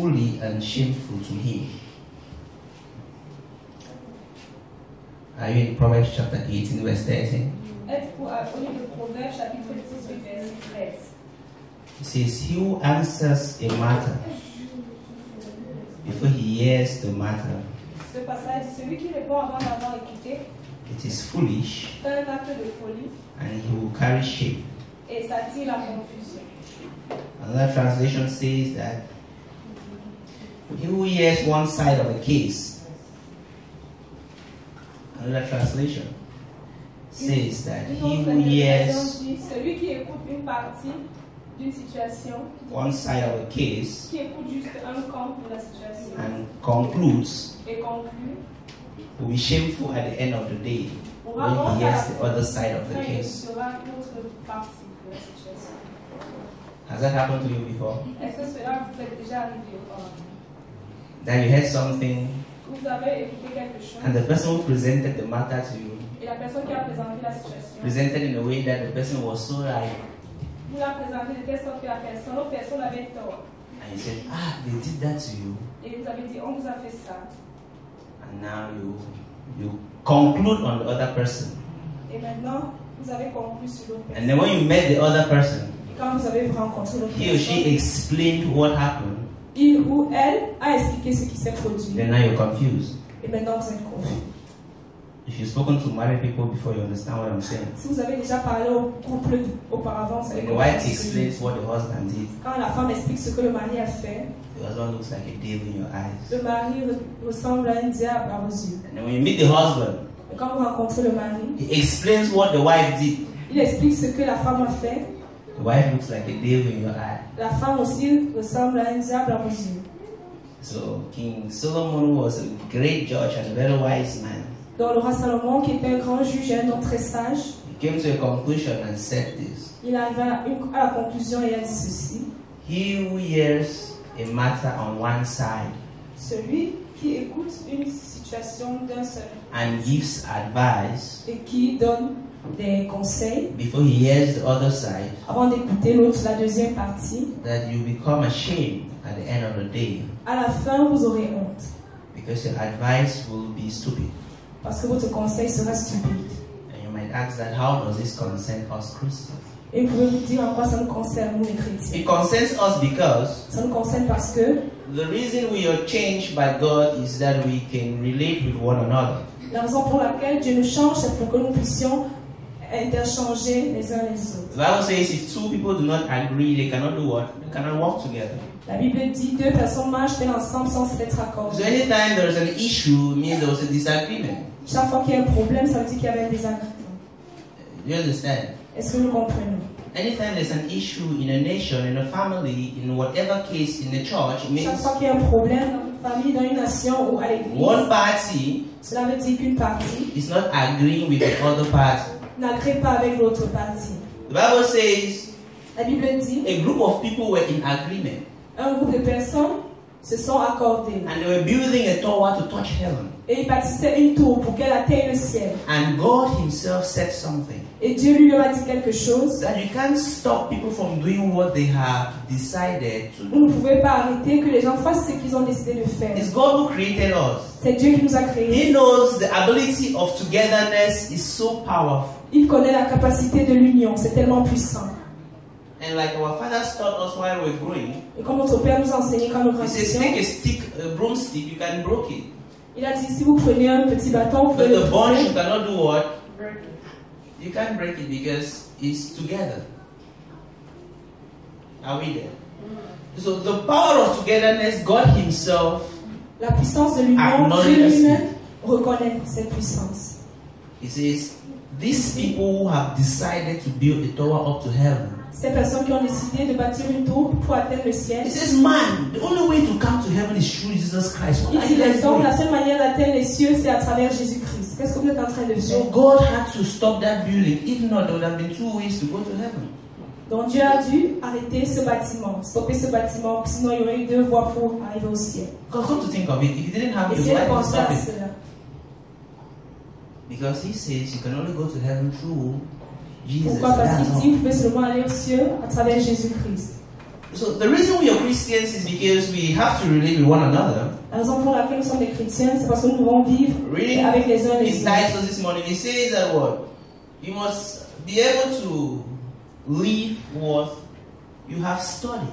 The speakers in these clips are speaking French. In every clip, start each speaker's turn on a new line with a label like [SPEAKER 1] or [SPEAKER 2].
[SPEAKER 1] fully and shameful to him. Are you in Proverbs chapter 18, verse 13?
[SPEAKER 2] Êtes-vous au livre de Proverbes, chapitre 18, verset 13?
[SPEAKER 1] It says, he who answers a matter before he hears the matter,
[SPEAKER 2] Ce passage dit, celui qui répond avant d'avoir écouté,
[SPEAKER 1] it is foolish,
[SPEAKER 2] fait un acte de folie
[SPEAKER 1] and he will carry shame.
[SPEAKER 2] et s'attire la confusion.
[SPEAKER 1] Another translation says that he who hears one side of a case, another translation says that
[SPEAKER 2] Une
[SPEAKER 1] he
[SPEAKER 2] autre
[SPEAKER 1] who hears
[SPEAKER 2] interprétation dit, celui qui écoute une partie d'une situation,
[SPEAKER 1] one side of a case
[SPEAKER 2] qui écoute juste un camp de la situation
[SPEAKER 1] and concludes
[SPEAKER 2] et conclut,
[SPEAKER 1] will be shameful at the end of the day when he hears the other side of the case.
[SPEAKER 2] sera l'autre partie de la situation.
[SPEAKER 1] Has that happened to you before?
[SPEAKER 2] Est-ce que cela vous est déjà arrivé auparavant?
[SPEAKER 1] That you heard something
[SPEAKER 2] Vous avez écouté quelque chose
[SPEAKER 1] and the person who presented the matter to you
[SPEAKER 2] et la personne qui a présenté la situation,
[SPEAKER 1] presented in a way that the person was so right,
[SPEAKER 2] vous la présentez de telle sorte que l'autre personne avait tort.
[SPEAKER 1] and you said, they did that to you,
[SPEAKER 2] Et vous avez dit, on vous a fait ça.
[SPEAKER 1] and now you conclude on the other person.
[SPEAKER 2] Et maintenant, vous avez conclu sur l'autre
[SPEAKER 1] And
[SPEAKER 2] personne.
[SPEAKER 1] then when you met the other person,
[SPEAKER 2] Et quand vous avez rencontré l'autre
[SPEAKER 1] he or she
[SPEAKER 2] personne,
[SPEAKER 1] explained what happened,
[SPEAKER 2] il ou elle a expliqué ce qui s'est produit.
[SPEAKER 1] then now you're confused.
[SPEAKER 2] Et maintenant, vous êtes confus.
[SPEAKER 1] If you've spoken to married people before, you understand what I'm saying.
[SPEAKER 2] Si vous avez déjà parlé au couple auparavant, vous savez
[SPEAKER 1] When the
[SPEAKER 2] comment
[SPEAKER 1] wife
[SPEAKER 2] c'est ce que je
[SPEAKER 1] explains
[SPEAKER 2] dis.
[SPEAKER 1] what the husband did,
[SPEAKER 2] Quand la femme explique ce que le mari a fait,
[SPEAKER 1] the husband looks like a devil in your eyes.
[SPEAKER 2] le mari ressemble à un diable à vos yeux.
[SPEAKER 1] And then when you meet the husband,
[SPEAKER 2] Et quand vous rencontrez le mari,
[SPEAKER 1] he explains what the wife did.
[SPEAKER 2] il explique ce que la femme a fait.
[SPEAKER 1] The wife looks like a devil in your eye.
[SPEAKER 2] La femme aussi ressemble à un diable à vos yeux.
[SPEAKER 1] So King Solomon was a great judge and a very wise man.
[SPEAKER 2] Donc le roi Salomon, qui était un grand juge et un homme très sage,
[SPEAKER 1] He came to a conclusion and said this.
[SPEAKER 2] il arriva à la conclusion et a dit ceci.
[SPEAKER 1] He who hears a matter on one side
[SPEAKER 2] Celui qui écoute une situation d'un seul
[SPEAKER 1] and gives advice
[SPEAKER 2] et qui donne des conseils
[SPEAKER 1] before he hears the other side,
[SPEAKER 2] avant d'écouter l'autre, la deuxième partie,
[SPEAKER 1] that you become ashamed at the end of the day
[SPEAKER 2] à la fin vous aurez honte
[SPEAKER 1] because your advice will be stupid.
[SPEAKER 2] parce que votre conseil sera stupide.
[SPEAKER 1] And you might ask that how does this concern us Christians?
[SPEAKER 2] Et vous pouvez vous dire en quoi ça nous concerne, nous les chrétiens.
[SPEAKER 1] It concerns us because
[SPEAKER 2] Ça nous concerne parce que
[SPEAKER 1] the reason we are changed by God is that we can relate with one another.
[SPEAKER 2] la raison pour laquelle Dieu nous change, c'est pour que nous puissions interchanger les uns les autres.
[SPEAKER 1] The Bible says if two people do not agree, they cannot do what? They cannot walk together.
[SPEAKER 2] La Bible dit deux personnes marchent ensemble sans être accordées.
[SPEAKER 1] So anytime there is an issue, it means there was a disagreement.
[SPEAKER 2] Chaque fois qu'il y a un problème, ça veut dire qu'il y avait un désagrément.
[SPEAKER 1] You understand?
[SPEAKER 2] Est-ce que nous comprenons?
[SPEAKER 1] Anytime there's an issue in a nation, in a family, in whatever case, in the church, it
[SPEAKER 2] Chaque
[SPEAKER 1] means
[SPEAKER 2] fois qu'il y a un problème dans une famille, dans une nation ou à l'église,
[SPEAKER 1] one party
[SPEAKER 2] cela veut dire qu'une partie
[SPEAKER 1] is not agreeing with the other party.
[SPEAKER 2] n'agrée pas avec l'autre partie.
[SPEAKER 1] The Bible says
[SPEAKER 2] La Bible dit
[SPEAKER 1] a group of people were in agreement
[SPEAKER 2] un groupe de personnes se sont accordées
[SPEAKER 1] and they were building a tower to touch heaven.
[SPEAKER 2] et ils bâtissaient une tour pour qu'elle atteigne le ciel.
[SPEAKER 1] And God Himself said something
[SPEAKER 2] Et Dieu lui a dit quelque chose.
[SPEAKER 1] that you can't stop people from doing what they have decided to
[SPEAKER 2] Vous
[SPEAKER 1] do.
[SPEAKER 2] ne pouvez pas arrêter que les gens fassent ce qu'ils ont décidé de faire.
[SPEAKER 1] It's God who created us.
[SPEAKER 2] C'est Dieu qui nous a créés.
[SPEAKER 1] He knows the ability of togetherness is so powerful.
[SPEAKER 2] Il connaît la capacité de l'union. C'est tellement puissant.
[SPEAKER 1] And like our fathers taught us while we were growing,
[SPEAKER 2] Et comme notre Père nous a enseigné quand nous
[SPEAKER 1] He says,
[SPEAKER 2] grandissions,
[SPEAKER 1] take a stick, a broomstick, you can break it.
[SPEAKER 2] il a dit si vous prenez un petit bâton, vous
[SPEAKER 1] But
[SPEAKER 2] pouvez le
[SPEAKER 1] the bunch, you
[SPEAKER 2] briser.
[SPEAKER 1] cannot do what? You can't break it because it's together. Are we there? So the power of togetherness, God Himself,
[SPEAKER 2] La puissance de l'union, Dieu lui-même reconnaît cette puissance.
[SPEAKER 1] He says, these people who have decided to build a tower up to heaven.
[SPEAKER 2] Ces personnes qui ont décidé de bâtir une tour pour atteindre le ciel.
[SPEAKER 1] He says, man, the only way to come to heaven is through Jesus Christ. What
[SPEAKER 2] Il
[SPEAKER 1] are
[SPEAKER 2] dit
[SPEAKER 1] you guys
[SPEAKER 2] les hommes,
[SPEAKER 1] doing?
[SPEAKER 2] la seule manière d'atteindre les cieux, c'est à travers Jésus-Christ. Qu'est-ce que vous êtes en train de
[SPEAKER 1] So
[SPEAKER 2] faire?
[SPEAKER 1] God had to stop that building. If not, there would have been two ways to go to heaven.
[SPEAKER 2] Donc Dieu a dû arrêter ce bâtiment, stopper ce bâtiment, sinon il y aurait eu deux voies pour arriver au ciel.
[SPEAKER 1] Because come to think of it, if He didn't have it,
[SPEAKER 2] Essayez
[SPEAKER 1] why
[SPEAKER 2] de
[SPEAKER 1] did He
[SPEAKER 2] penser à
[SPEAKER 1] stop it?
[SPEAKER 2] cela.
[SPEAKER 1] Because He says you can only go to heaven through Jesus.
[SPEAKER 2] Pourquoi? Parce
[SPEAKER 1] That's
[SPEAKER 2] qu'il
[SPEAKER 1] all.
[SPEAKER 2] dit que vous pouvez seulement aller aux cieux à travers Jésus-Christ.
[SPEAKER 1] So the reason we are Christians is because we have to relate with one another.
[SPEAKER 2] La raison pour laquelle nous sommes des chrétiens, c'est parce que nous devons vivre avec les uns les
[SPEAKER 1] His
[SPEAKER 2] autres.
[SPEAKER 1] title this morning, he says that what? You must be able to live what you have studied.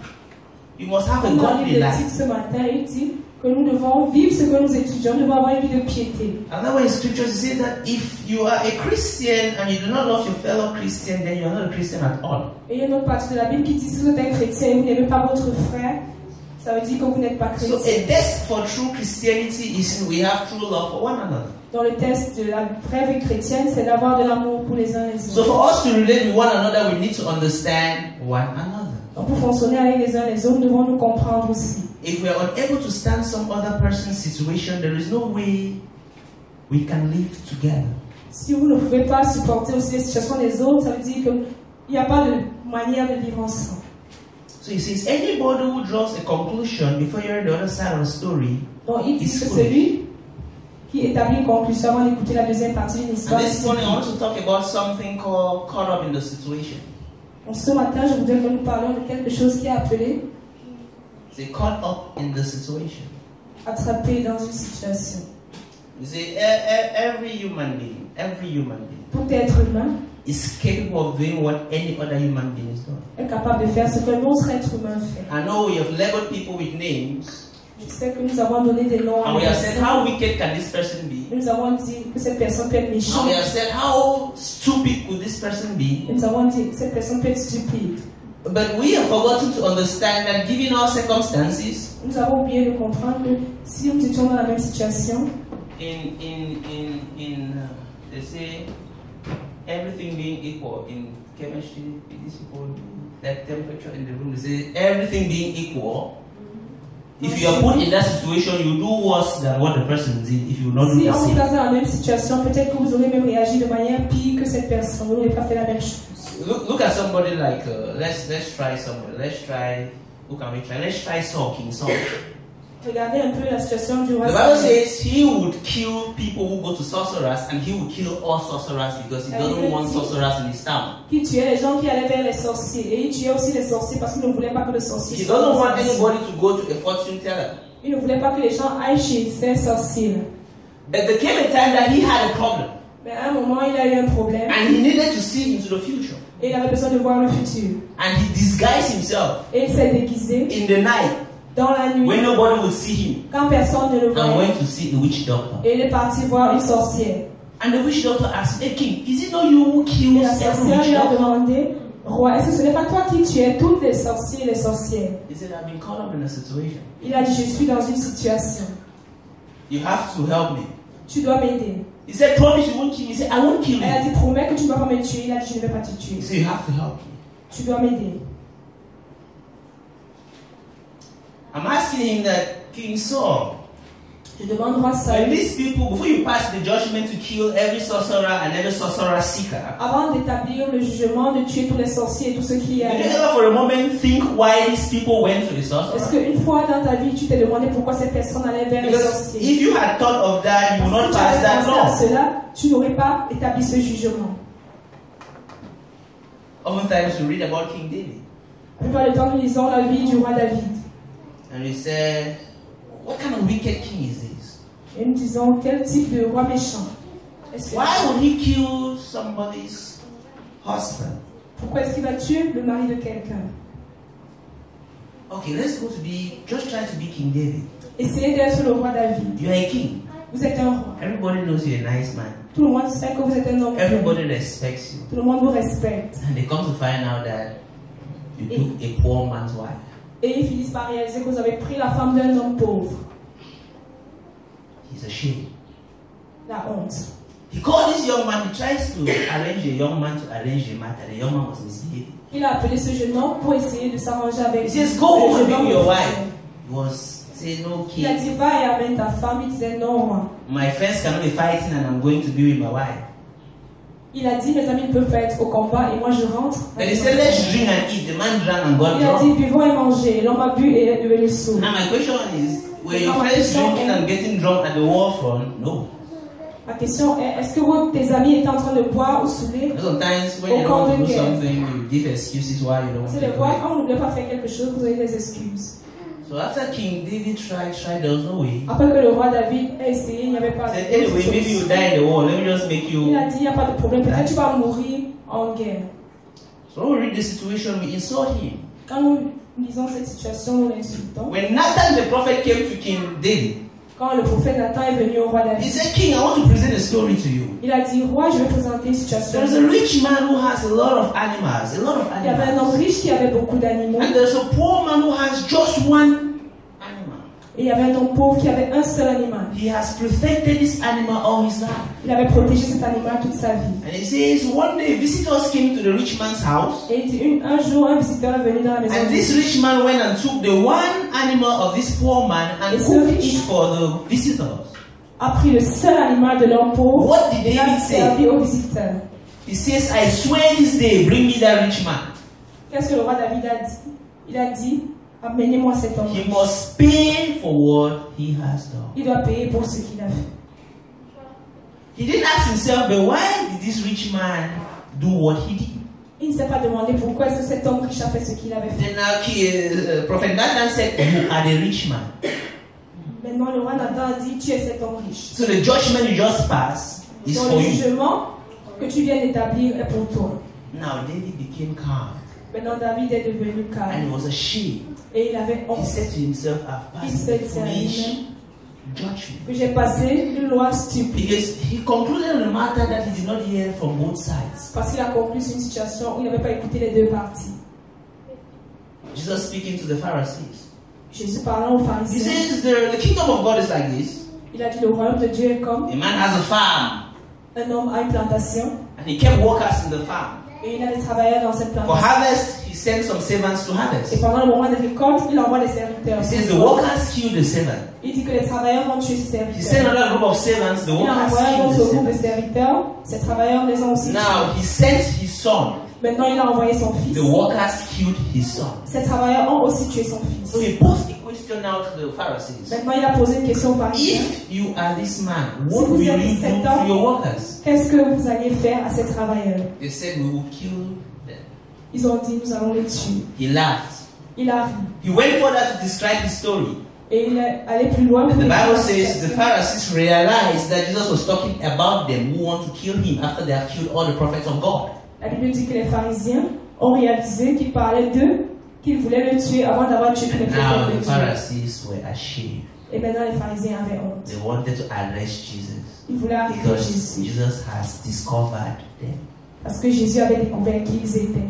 [SPEAKER 1] You must have a
[SPEAKER 2] Dans
[SPEAKER 1] godly
[SPEAKER 2] le
[SPEAKER 1] life.
[SPEAKER 2] titre ce matin, il dit que nous devons vivre ce que nous étudions, nous devons avoir une vie de piété.
[SPEAKER 1] Another way in scriptures it says that if you are a Christian and you do not love your fellow Christian, then you are not a Christian at all.
[SPEAKER 2] Et il y a une autre partie de la Bible qui dit si vous êtes un chrétien et vous n'aimez pas votre frère, ça veut dire que vous n'êtes pas
[SPEAKER 1] So
[SPEAKER 2] chrétien.
[SPEAKER 1] a test for true Christianity is we have true love for one another.
[SPEAKER 2] Dans le test de la vraie vie chrétienne, c'est d'avoir de l'amour pour les uns les
[SPEAKER 1] So
[SPEAKER 2] autres.
[SPEAKER 1] for us to relate with one another, we need to understand one another.
[SPEAKER 2] Donc pour fonctionner avec les uns les autres, nous devons nous comprendre aussi.
[SPEAKER 1] If we are unable to stand some other person's situation, there is no way we can live together.
[SPEAKER 2] Si vous ne pouvez pas supporter aussi les situations des autres, ça veut dire qu'il n'y a pas de manière de vivre ensemble.
[SPEAKER 1] So he says, anybody who draws a conclusion before you're the other side of the story.
[SPEAKER 2] Donc il dit que celui qui établit une conclusion avant d'écouter la deuxième partie d'une histoire.
[SPEAKER 1] And this morning I want to talk about something called caught up in the situation.
[SPEAKER 2] Donc ce matin, je voudrais que nous parlions de quelque chose qui est appelé
[SPEAKER 1] Say caught up in the situation.
[SPEAKER 2] attrapé dans une situation.
[SPEAKER 1] You see, every human being
[SPEAKER 2] Tout être humain
[SPEAKER 1] is capable of doing what any other human being is doing.
[SPEAKER 2] est capable de faire ce qu'un autre être humain fait.
[SPEAKER 1] I know we have labeled people with names,
[SPEAKER 2] Je sais que nous avons donné des noms à
[SPEAKER 1] and
[SPEAKER 2] des
[SPEAKER 1] we have said
[SPEAKER 2] personnes.
[SPEAKER 1] how wicked can this person be,
[SPEAKER 2] Nous avons dit que cette personne peut être
[SPEAKER 1] and
[SPEAKER 2] méchante.
[SPEAKER 1] we have said how stupid could this person be.
[SPEAKER 2] Nous avons dit que cette personne peut être stupide.
[SPEAKER 1] But we have forgotten to understand that given our circumstances,
[SPEAKER 2] Nous avons oublié de comprendre que si nous étions dans la même situation,
[SPEAKER 1] they say everything being equal in chemistry, these people do that temperature in the room, they say everything being equal. If you are put in that situation, you do worse than what the person did if you not do
[SPEAKER 2] si
[SPEAKER 1] the
[SPEAKER 2] on vous
[SPEAKER 1] same.
[SPEAKER 2] place dans la même situation, peut-être que vous aurez même réagi de manière pire que cette personne. Vous n'aurez pas fait la même chose.
[SPEAKER 1] Look at somebody like let's try somebody. Let's try. Who can we try? Let's try Saul, King Saul.
[SPEAKER 2] Regardez un peu la situation du roi
[SPEAKER 1] The Bible
[SPEAKER 2] Saül.
[SPEAKER 1] says he would kill people who go to sorcerers, and he would kill all sorcerers because he doesn't want sorcerers in his town.
[SPEAKER 2] Qui tuait les gens qui allaient vers les sorciers. Et il tuait aussi les sorciers parce qu'il ne voulait pas que les sorciers
[SPEAKER 1] He
[SPEAKER 2] soient
[SPEAKER 1] doesn't want
[SPEAKER 2] sorciers.
[SPEAKER 1] anybody to go to a fortune teller.
[SPEAKER 2] Il ne voulait pas que les gens aillent chez ces sorciers.
[SPEAKER 1] But there came a time that he had a problem,
[SPEAKER 2] Mais à un moment, il a eu un problème.
[SPEAKER 1] and he needed to see into the future.
[SPEAKER 2] Et il avait besoin de voir le futur.
[SPEAKER 1] And he disguised himself
[SPEAKER 2] Et il s'est déguisé
[SPEAKER 1] in the night
[SPEAKER 2] dans la nuit,
[SPEAKER 1] when nobody would see him,
[SPEAKER 2] quand personne ne le
[SPEAKER 1] and
[SPEAKER 2] voyait.
[SPEAKER 1] went to see the witch doctor.
[SPEAKER 2] Et il est parti voir une sorcière.
[SPEAKER 1] And the witch doctor asked, "Hey king, is it not you who
[SPEAKER 2] Et
[SPEAKER 1] kills
[SPEAKER 2] la
[SPEAKER 1] every
[SPEAKER 2] sorcière
[SPEAKER 1] witch
[SPEAKER 2] lui a
[SPEAKER 1] doctor?"
[SPEAKER 2] demandé, roi, est-ce que ce n'est pas toi qui tuais tous les sorciers et les sorcières?
[SPEAKER 1] He said, "I've been caught up in a situation.
[SPEAKER 2] Il a dit, je suis dans une situation.
[SPEAKER 1] You have to help me."
[SPEAKER 2] Tu dois m'aider.
[SPEAKER 1] He said, "Promise you won't kill me." He said, "I won't kill
[SPEAKER 2] Elle a
[SPEAKER 1] you."
[SPEAKER 2] dit, promets que tu ne vas pas me tuer. Il a dit, je ne vais pas te
[SPEAKER 1] He
[SPEAKER 2] tuer.
[SPEAKER 1] said, "You have to help me."
[SPEAKER 2] Tu dois m'aider.
[SPEAKER 1] I'm asking him that, King Saul,
[SPEAKER 2] Je demande roi
[SPEAKER 1] when
[SPEAKER 2] Saül,
[SPEAKER 1] these people, before you pass the judgment to kill every sorcerer and every sorcerer seeker,
[SPEAKER 2] avant d'établir le jugement de tuer tous les sorciers et tous ceux qui y
[SPEAKER 1] did you
[SPEAKER 2] allaient,
[SPEAKER 1] ever for a moment think why these people went to the
[SPEAKER 2] est-ce
[SPEAKER 1] sorcerer?
[SPEAKER 2] qu'une fois dans ta vie, tu t'es demandé pourquoi ces personnes allaient vers les
[SPEAKER 1] Because
[SPEAKER 2] sorciers?
[SPEAKER 1] if you had thought of that, you would not
[SPEAKER 2] Si tu
[SPEAKER 1] pass
[SPEAKER 2] avais
[SPEAKER 1] that
[SPEAKER 2] pensé à
[SPEAKER 1] law.
[SPEAKER 2] cela, tu n'aurais pas établi ce jugement.
[SPEAKER 1] Oftentimes we read about King David,
[SPEAKER 2] La plupart du temps, nous lisons la vie du roi David.
[SPEAKER 1] and we say, what kind of wicked king is this?
[SPEAKER 2] Et nous disons, quel type de roi méchant? Est-ce que-
[SPEAKER 1] Why would he kill somebody's husband?
[SPEAKER 2] Pourquoi est-ce qu'il va tuer le mari de quelqu'un?
[SPEAKER 1] Okay, let's go to be, just try to be King David.
[SPEAKER 2] Essayez d'être le roi David.
[SPEAKER 1] You are a king.
[SPEAKER 2] Vous êtes un roi.
[SPEAKER 1] Everybody knows you're a nice man.
[SPEAKER 2] Tout le monde sait que vous êtes un homme.
[SPEAKER 1] Everybody respects you.
[SPEAKER 2] Tout le monde vous respecte.
[SPEAKER 1] And they come to find out that you took a poor man's wife.
[SPEAKER 2] Et ils finissent par réaliser que vous avez pris la femme d'un homme pauvre.
[SPEAKER 1] He's ashamed.
[SPEAKER 2] La honte.
[SPEAKER 1] He called this young man, he tries to arrange a young man to arrange a matter. The young man was misbehaving.
[SPEAKER 2] Il a appelé ce jeune homme pour essayer de s'arranger avec
[SPEAKER 1] He
[SPEAKER 2] lui.
[SPEAKER 1] says, go home
[SPEAKER 2] Le
[SPEAKER 1] and
[SPEAKER 2] jeune
[SPEAKER 1] be
[SPEAKER 2] homme
[SPEAKER 1] with your
[SPEAKER 2] refusait.
[SPEAKER 1] wife. He was saying, no
[SPEAKER 2] Il a
[SPEAKER 1] king.
[SPEAKER 2] dit, va et amène ta femme. Il disait, non, roi.
[SPEAKER 1] My friends cannot be fighting and I'm going to be with my wife.
[SPEAKER 2] Il a dit, mes amis ne peuvent pas être au combat et moi je rentre.
[SPEAKER 1] Then he said, let's drink and eat. The man drank and got
[SPEAKER 2] Il a dit,
[SPEAKER 1] drunk.
[SPEAKER 2] buvons et manger. L'homme a bu et est devenu sourd.
[SPEAKER 1] And my question is, were your friends drinking and getting drunk at the war front? No.
[SPEAKER 2] La question est, est-ce que tes amis étaient en train de boire ou saouler?
[SPEAKER 1] Sometimes when you don't do something, you give excuses why you don't
[SPEAKER 2] C'est
[SPEAKER 1] do
[SPEAKER 2] de
[SPEAKER 1] it.
[SPEAKER 2] voir quand on ne voulait pas faire quelque chose, vous avez des excuses.
[SPEAKER 1] So after King David tried, there was no way.
[SPEAKER 2] Après que le roi David a essayé, il n'y avait pas
[SPEAKER 1] He said, anyway, maybe you die in the war. Let me just make
[SPEAKER 2] Il
[SPEAKER 1] you.
[SPEAKER 2] a dit, il n'y a pas de problème, peut-être tu vas mourir en guerre.
[SPEAKER 1] So when we read the situation, we insult him.
[SPEAKER 2] Quand nous lisons cette situation, nous l'insultons.
[SPEAKER 1] When Nathan the prophet came to King David,
[SPEAKER 2] Quand le prophète Nathan est venu au roi
[SPEAKER 1] he
[SPEAKER 2] David,
[SPEAKER 1] said, King, I want to present a story to you.
[SPEAKER 2] il a dit, roi, je vais présenter une situation.
[SPEAKER 1] There's a rich man who has a lot of animals,
[SPEAKER 2] Il y avait un homme riche qui avait beaucoup d'animaux.
[SPEAKER 1] And there's a poor man who has just one animal.
[SPEAKER 2] Et il y avait un homme pauvre qui avait un seul animal.
[SPEAKER 1] He has protected this animal all his life.
[SPEAKER 2] Il avait protégé cet animal toute sa vie.
[SPEAKER 1] And he says, one day visitors came to the rich man's house.
[SPEAKER 2] Et il dit, un jour, un visiteur est venu dans la maison.
[SPEAKER 1] And this rich man went and took the one animal of this poor man and cooked it for the visitors.
[SPEAKER 2] A pris le seul animal de l'homme pauvre
[SPEAKER 1] What did
[SPEAKER 2] et l'a
[SPEAKER 1] David say?
[SPEAKER 2] servi aux visiteurs.
[SPEAKER 1] He says, I swear this day, bring me that rich man.
[SPEAKER 2] Qu'est-ce que le roi David a dit? Il a dit, amenez-moi cet homme.
[SPEAKER 1] He must pay for what he has done.
[SPEAKER 2] Il doit payer pour ce qu'il a fait.
[SPEAKER 1] He didn't ask himself, but why did this rich man do what he did?
[SPEAKER 2] Il ne s'est pas demandé pourquoi est-ce que cet homme riche a fait ce qu'il avait fait.
[SPEAKER 1] Then now Prophet Nathan said, you are the rich man.
[SPEAKER 2] Maintenant, le roi Nathan a dit, tu es cet homme riche.
[SPEAKER 1] So the judgment you just passed is
[SPEAKER 2] Donc
[SPEAKER 1] for
[SPEAKER 2] le
[SPEAKER 1] you.
[SPEAKER 2] jugement que tu viens d'établir est pour toi.
[SPEAKER 1] Now David became calm
[SPEAKER 2] Maintenant, David est devenu
[SPEAKER 1] and
[SPEAKER 2] calme.
[SPEAKER 1] he was ashamed.
[SPEAKER 2] Et il avait
[SPEAKER 1] He
[SPEAKER 2] honte.
[SPEAKER 1] said to himself, I've
[SPEAKER 2] Il
[SPEAKER 1] passed
[SPEAKER 2] s'est
[SPEAKER 1] a
[SPEAKER 2] dit à
[SPEAKER 1] foolish
[SPEAKER 2] lui-même
[SPEAKER 1] judgment.
[SPEAKER 2] que j'ai passé une loi stupide.
[SPEAKER 1] Because he concluded on a matter that he did not hear from both sides.
[SPEAKER 2] Parce qu'il a conclu sur une situation où il n'avait pas écouté les deux parties.
[SPEAKER 1] Jesus speaking to the Pharisees.
[SPEAKER 2] Jésus parlant aux
[SPEAKER 1] He
[SPEAKER 2] pharisiens,
[SPEAKER 1] says the kingdom of God is like this.
[SPEAKER 2] il a dit le royaume de Dieu est comme
[SPEAKER 1] A man has a farm
[SPEAKER 2] un homme a une plantation
[SPEAKER 1] and he kept workers in the farm.
[SPEAKER 2] et il a des travailleurs dans cette
[SPEAKER 1] For
[SPEAKER 2] plantation.
[SPEAKER 1] harvest, he sent some servants to
[SPEAKER 2] Et
[SPEAKER 1] harvest.
[SPEAKER 2] pendant le moment de récolte, il envoie des serviteurs.
[SPEAKER 1] He says the workers killed the servant.
[SPEAKER 2] Il dit que les travailleurs vont tuer ces
[SPEAKER 1] He sent
[SPEAKER 2] serviteurs.
[SPEAKER 1] another group of servants, the
[SPEAKER 2] Il a
[SPEAKER 1] workers
[SPEAKER 2] envoyé un
[SPEAKER 1] killed
[SPEAKER 2] autre
[SPEAKER 1] the
[SPEAKER 2] groupe de
[SPEAKER 1] servant.
[SPEAKER 2] serviteurs. Ces travailleurs les ont aussi tués.
[SPEAKER 1] Now he sent his son.
[SPEAKER 2] Maintenant, il a envoyé son fils.
[SPEAKER 1] The workers killed his son.
[SPEAKER 2] Ces travailleurs ont aussi tué son
[SPEAKER 1] So
[SPEAKER 2] fils.
[SPEAKER 1] he posed a question now to the Pharisees.
[SPEAKER 2] Maintenant, il a posé une question aux pharisiens.
[SPEAKER 1] If you are this man,
[SPEAKER 2] Si
[SPEAKER 1] what
[SPEAKER 2] vous
[SPEAKER 1] will
[SPEAKER 2] êtes
[SPEAKER 1] you do
[SPEAKER 2] cet
[SPEAKER 1] to
[SPEAKER 2] homme,
[SPEAKER 1] your workers?
[SPEAKER 2] qu'est-ce que vous alliez faire à ces travailleurs?
[SPEAKER 1] They said, we will kill them.
[SPEAKER 2] Ils ont dit, nous allons les tuer.
[SPEAKER 1] He laughed.
[SPEAKER 2] Il a ri.
[SPEAKER 1] He went further to describe his story.
[SPEAKER 2] Et il est allé plus loin.
[SPEAKER 1] And
[SPEAKER 2] pour
[SPEAKER 1] the
[SPEAKER 2] décrire
[SPEAKER 1] Bible
[SPEAKER 2] la
[SPEAKER 1] says the
[SPEAKER 2] situation.
[SPEAKER 1] Pharisees realized that Jesus was talking about them who want to kill him after they have killed all the prophets of God.
[SPEAKER 2] La Bible dit que les pharisiens ont réalisé qu'il parlait d'eux, qu'ils voulaient le tuer avant d'avoir tué tous les
[SPEAKER 1] And now
[SPEAKER 2] prophètes de
[SPEAKER 1] the
[SPEAKER 2] Dieu.
[SPEAKER 1] Pharisees were ashamed.
[SPEAKER 2] Et maintenant, les pharisiens avaient honte.
[SPEAKER 1] They wanted to arrest Jesus
[SPEAKER 2] Ils voulaient arrêter
[SPEAKER 1] because
[SPEAKER 2] Jésus.
[SPEAKER 1] Jesus has discovered them.
[SPEAKER 2] Parce que Jésus avait découvert qui ils étaient.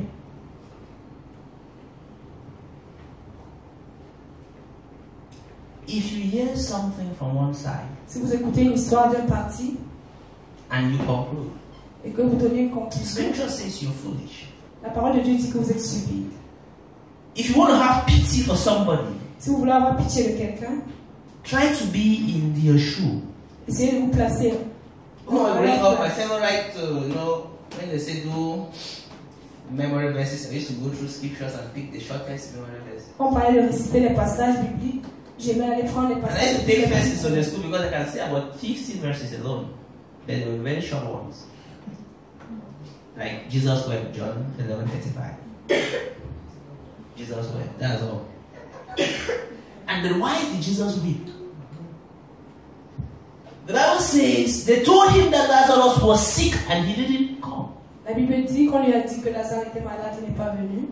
[SPEAKER 1] If you hear something from one side
[SPEAKER 2] Si vous écoutez une histoire d'un parti
[SPEAKER 1] and you conclude,
[SPEAKER 2] et que vous donnez une
[SPEAKER 1] the
[SPEAKER 2] conclusion,
[SPEAKER 1] scripture says you're foolish.
[SPEAKER 2] la parole de Dieu dit que vous êtes stupide.
[SPEAKER 1] If you want to have pity for somebody,
[SPEAKER 2] Si vous voulez avoir pitié de quelqu'un,
[SPEAKER 1] try to be in their shoe.
[SPEAKER 2] essayez de vous placer.
[SPEAKER 1] When I growing up, I never like to, when they say do memory verses, I used to go through scriptures and pick the shortest memory verse.
[SPEAKER 2] Quand on parlait de réciter les passages bibliques, j'aimais aller prendre les
[SPEAKER 1] And I
[SPEAKER 2] passages
[SPEAKER 1] used to take
[SPEAKER 2] bibliques.
[SPEAKER 1] verses on the school because I can say about 50 verses alone. But they were very short ones. Like Jesus wept, John 11:35. Jesus wept, that's all. And then why did Jesus weep? The Bible says they told him that Lazarus was sick and he didn't come.
[SPEAKER 2] La Bible dit qu'on lui a dit que Lazare était malade, il n'est pas venu.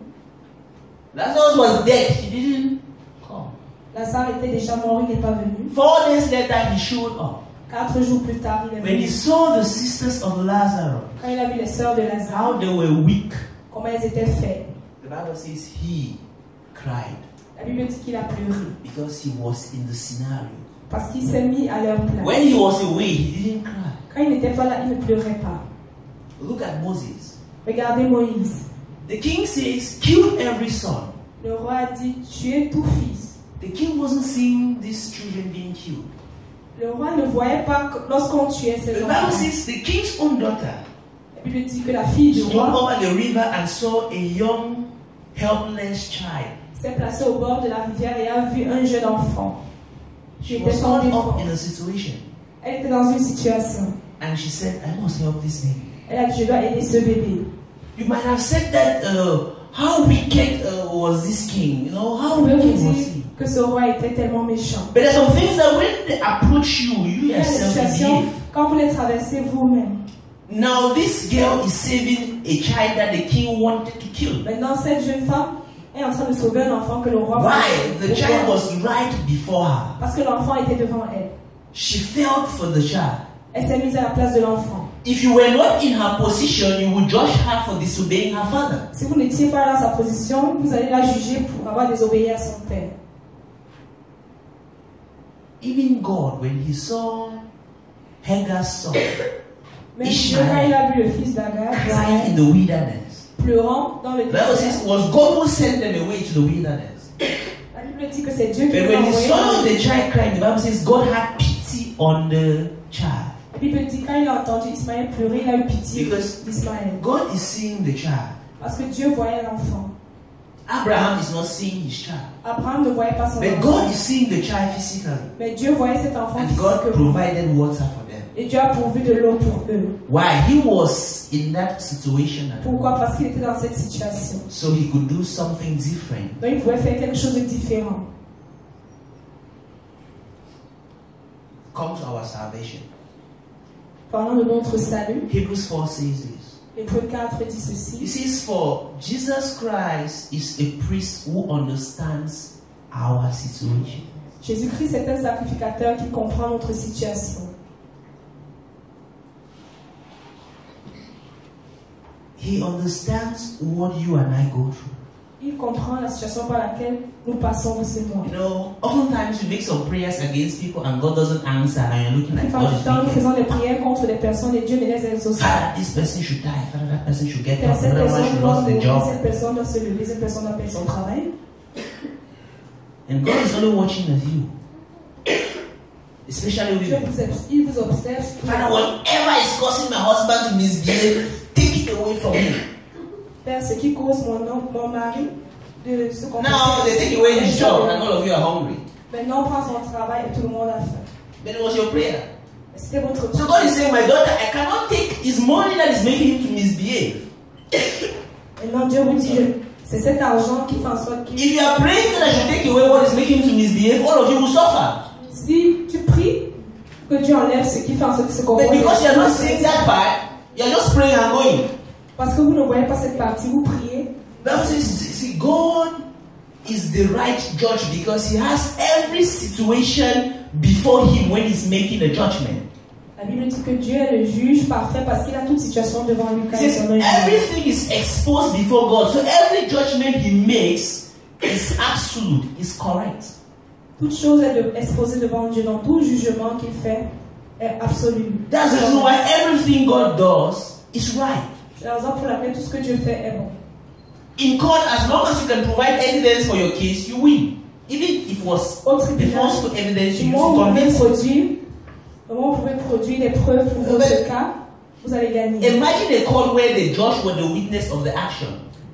[SPEAKER 1] Lazarus was dead, he didn't come.
[SPEAKER 2] Lazare était déjà mort, il n'est pas venu.
[SPEAKER 1] 4 days later, he showed up.
[SPEAKER 2] 4 jours plus tard, il est
[SPEAKER 1] When he
[SPEAKER 2] venu.
[SPEAKER 1] saw the sisters of Lazarus,
[SPEAKER 2] Quand il a vu les sœurs de Lazare,
[SPEAKER 1] how they were weak,
[SPEAKER 2] comment elles étaient faibles,
[SPEAKER 1] the Bible says he cried
[SPEAKER 2] la Bible dit qu'il a pleuré
[SPEAKER 1] because he was in the scenario.
[SPEAKER 2] parce qu'il s'est mis à leur place.
[SPEAKER 1] When he was away, he didn't cry.
[SPEAKER 2] Quand il n'était pas là, il ne pleurait pas.
[SPEAKER 1] Look at Moses.
[SPEAKER 2] Regardez Moïse.
[SPEAKER 1] The king says, kill every son.
[SPEAKER 2] Le roi a dit, tuez tout fils.
[SPEAKER 1] The king wasn't seeing these children being killed.
[SPEAKER 2] Le roi ne voyait pas lorsqu'on tuait
[SPEAKER 1] The
[SPEAKER 2] ses
[SPEAKER 1] Bible
[SPEAKER 2] enfants.
[SPEAKER 1] says the king's own daughter
[SPEAKER 2] La Bible dit que la fille du
[SPEAKER 1] stood
[SPEAKER 2] roi
[SPEAKER 1] over the river and saw a young, helpless child.
[SPEAKER 2] s'est placée au bord de la rivière et a vu un jeune enfant.
[SPEAKER 1] She
[SPEAKER 2] Qui
[SPEAKER 1] was
[SPEAKER 2] était sans
[SPEAKER 1] caught up
[SPEAKER 2] défense.
[SPEAKER 1] in a situation.
[SPEAKER 2] Elle était dans une situation.
[SPEAKER 1] And she said, I must help this baby.
[SPEAKER 2] Elle a dit, je dois aider ce bébé.
[SPEAKER 1] You might have said that, how wicked was this king? You know, how
[SPEAKER 2] Vous pouvez
[SPEAKER 1] wicked
[SPEAKER 2] vous
[SPEAKER 1] was
[SPEAKER 2] dire
[SPEAKER 1] he?
[SPEAKER 2] que ce roi était tellement méchant.
[SPEAKER 1] But there's some things that when they approach you, you
[SPEAKER 2] Il y a des
[SPEAKER 1] yourself
[SPEAKER 2] situations,
[SPEAKER 1] behave.
[SPEAKER 2] quand vous les traversez vous-même.
[SPEAKER 1] Now this girl is saving a child that the king wanted to kill.
[SPEAKER 2] Maintenant, cette jeune femme est en train de sauver un enfant que le roi
[SPEAKER 1] Why? The
[SPEAKER 2] voulait.
[SPEAKER 1] child
[SPEAKER 2] Pourquoi?
[SPEAKER 1] was right before her.
[SPEAKER 2] Parce que l'enfant était devant elle.
[SPEAKER 1] She felt for the child.
[SPEAKER 2] Elle s'est mise à la place de l'enfant.
[SPEAKER 1] If you were not in her position, you would judge her for disobeying her father.
[SPEAKER 2] Si vous n'étiez pas dans sa position, vous allez la juger pour avoir désobéi à son père.
[SPEAKER 1] Even God, when he saw Hagar's son
[SPEAKER 2] Même Dieu, quand il a vu le fils d'Agar,
[SPEAKER 1] crying in the wilderness,
[SPEAKER 2] pleurant dans le
[SPEAKER 1] the Bible says
[SPEAKER 2] désert,
[SPEAKER 1] it was God who sent them away to the wilderness.
[SPEAKER 2] la Bible dit que c'est Dieu qui
[SPEAKER 1] But
[SPEAKER 2] les a
[SPEAKER 1] when he saw
[SPEAKER 2] envoyés.
[SPEAKER 1] the child crying, the Bible says God had pity on the child.
[SPEAKER 2] La Bible dit quand il a entendu Ismaël pleurer, il a eu pitié
[SPEAKER 1] Because
[SPEAKER 2] d'Ismaël.
[SPEAKER 1] God is seeing the child.
[SPEAKER 2] Parce que Dieu voyait l'enfant.
[SPEAKER 1] Abraham is not seeing his child.
[SPEAKER 2] Abraham ne voyait pas son
[SPEAKER 1] But
[SPEAKER 2] enfant.
[SPEAKER 1] God is seeing the child physically.
[SPEAKER 2] Mais Dieu voyait cet enfant
[SPEAKER 1] And God
[SPEAKER 2] physiquement.
[SPEAKER 1] provided water for them.
[SPEAKER 2] Et Dieu a pourvu de l'eau pour eux.
[SPEAKER 1] Why? He was in that situation.
[SPEAKER 2] Pourquoi? Parce qu'il était dans cette situation.
[SPEAKER 1] So he could do something different.
[SPEAKER 2] Donc il pouvait faire quelque chose de différent.
[SPEAKER 1] Come to our salvation.
[SPEAKER 2] Parlant de notre salut,
[SPEAKER 1] Hebrews 4 says this.
[SPEAKER 2] Hébreux 4 dit
[SPEAKER 1] It
[SPEAKER 2] ceci.
[SPEAKER 1] says, for Jesus Christ is a priest who understands our situation.
[SPEAKER 2] Jésus-Christ est un sacrificateur qui comprend notre situation.
[SPEAKER 1] He understands what you and I go through.
[SPEAKER 2] Il comprend la situation par laquelle nous passons, vous et moi.
[SPEAKER 1] You know, oftentimes we make some prayers against people and God doesn't answer, and you're looking
[SPEAKER 2] La
[SPEAKER 1] like
[SPEAKER 2] plupart
[SPEAKER 1] God
[SPEAKER 2] du
[SPEAKER 1] is
[SPEAKER 2] temps, nous
[SPEAKER 1] speaking.
[SPEAKER 2] faisons des prières contre des personnes et Dieu ne les exauce pas.
[SPEAKER 1] Father, this person should die. Father, that person should get help.
[SPEAKER 2] Cette
[SPEAKER 1] Another one
[SPEAKER 2] personne
[SPEAKER 1] should
[SPEAKER 2] doit
[SPEAKER 1] lose the
[SPEAKER 2] mourir,
[SPEAKER 1] job.
[SPEAKER 2] cette personne doit se lever, cette personne doit perdre son travail.
[SPEAKER 1] And God is only watching at you. Especially
[SPEAKER 2] Dieu
[SPEAKER 1] women.
[SPEAKER 2] il vous observe.
[SPEAKER 1] Father, whatever is causing my husband to misbehave, take it away from him.
[SPEAKER 2] Père, ce qui cause mon mari de se comporter.
[SPEAKER 1] Now they take away his job and all of you are hungry.
[SPEAKER 2] Maintenant, on prend son travail et tout le monde a faim.
[SPEAKER 1] Then it was your prayer.
[SPEAKER 2] C'était votre
[SPEAKER 1] So God is saying, my daughter, I cannot take his money that is making him to misbehave.
[SPEAKER 2] Maintenant, Dieu vous dit, c'est cet argent qui fait en sorte qu'il...
[SPEAKER 1] If you are praying that I should take away what is making him to misbehave, all of you will suffer.
[SPEAKER 2] Si tu pries que Dieu enlève ce qui fait en sorte qu'il se
[SPEAKER 1] But
[SPEAKER 2] comporte...
[SPEAKER 1] because you are not seeing that part, you are just praying and going.
[SPEAKER 2] Parce que vous ne voyez pas cette partie, vous priez.
[SPEAKER 1] That says, see, God is the right judge because he has every situation before him when he's making a judgment.
[SPEAKER 2] La Bible dit que Dieu est le juge parfait parce qu'il a toute situation devant lui.
[SPEAKER 1] It
[SPEAKER 2] Quand il
[SPEAKER 1] says
[SPEAKER 2] donne un jugement.
[SPEAKER 1] everything is exposed before God. So every judgment he makes is absolute, is correct.
[SPEAKER 2] Toute chose est exposée devant Dieu. Donc tout jugement qu'il fait est absolu.
[SPEAKER 1] That's the reason why everything God does is right.
[SPEAKER 2] C'est la raison pour laquelle tout ce que Dieu fait est bon.
[SPEAKER 1] In court, as long as you can provide evidence for your case, you win. Even if it was
[SPEAKER 2] Au
[SPEAKER 1] the
[SPEAKER 2] tribunal,
[SPEAKER 1] false evidence
[SPEAKER 2] au
[SPEAKER 1] you use
[SPEAKER 2] moment où
[SPEAKER 1] to
[SPEAKER 2] vous pouvez
[SPEAKER 1] convince.
[SPEAKER 2] produire, au moment où vous pouvez produire des preuves pour votre cas, vous allez gagner.
[SPEAKER 1] Imagine a court where the judge was the witness of the action.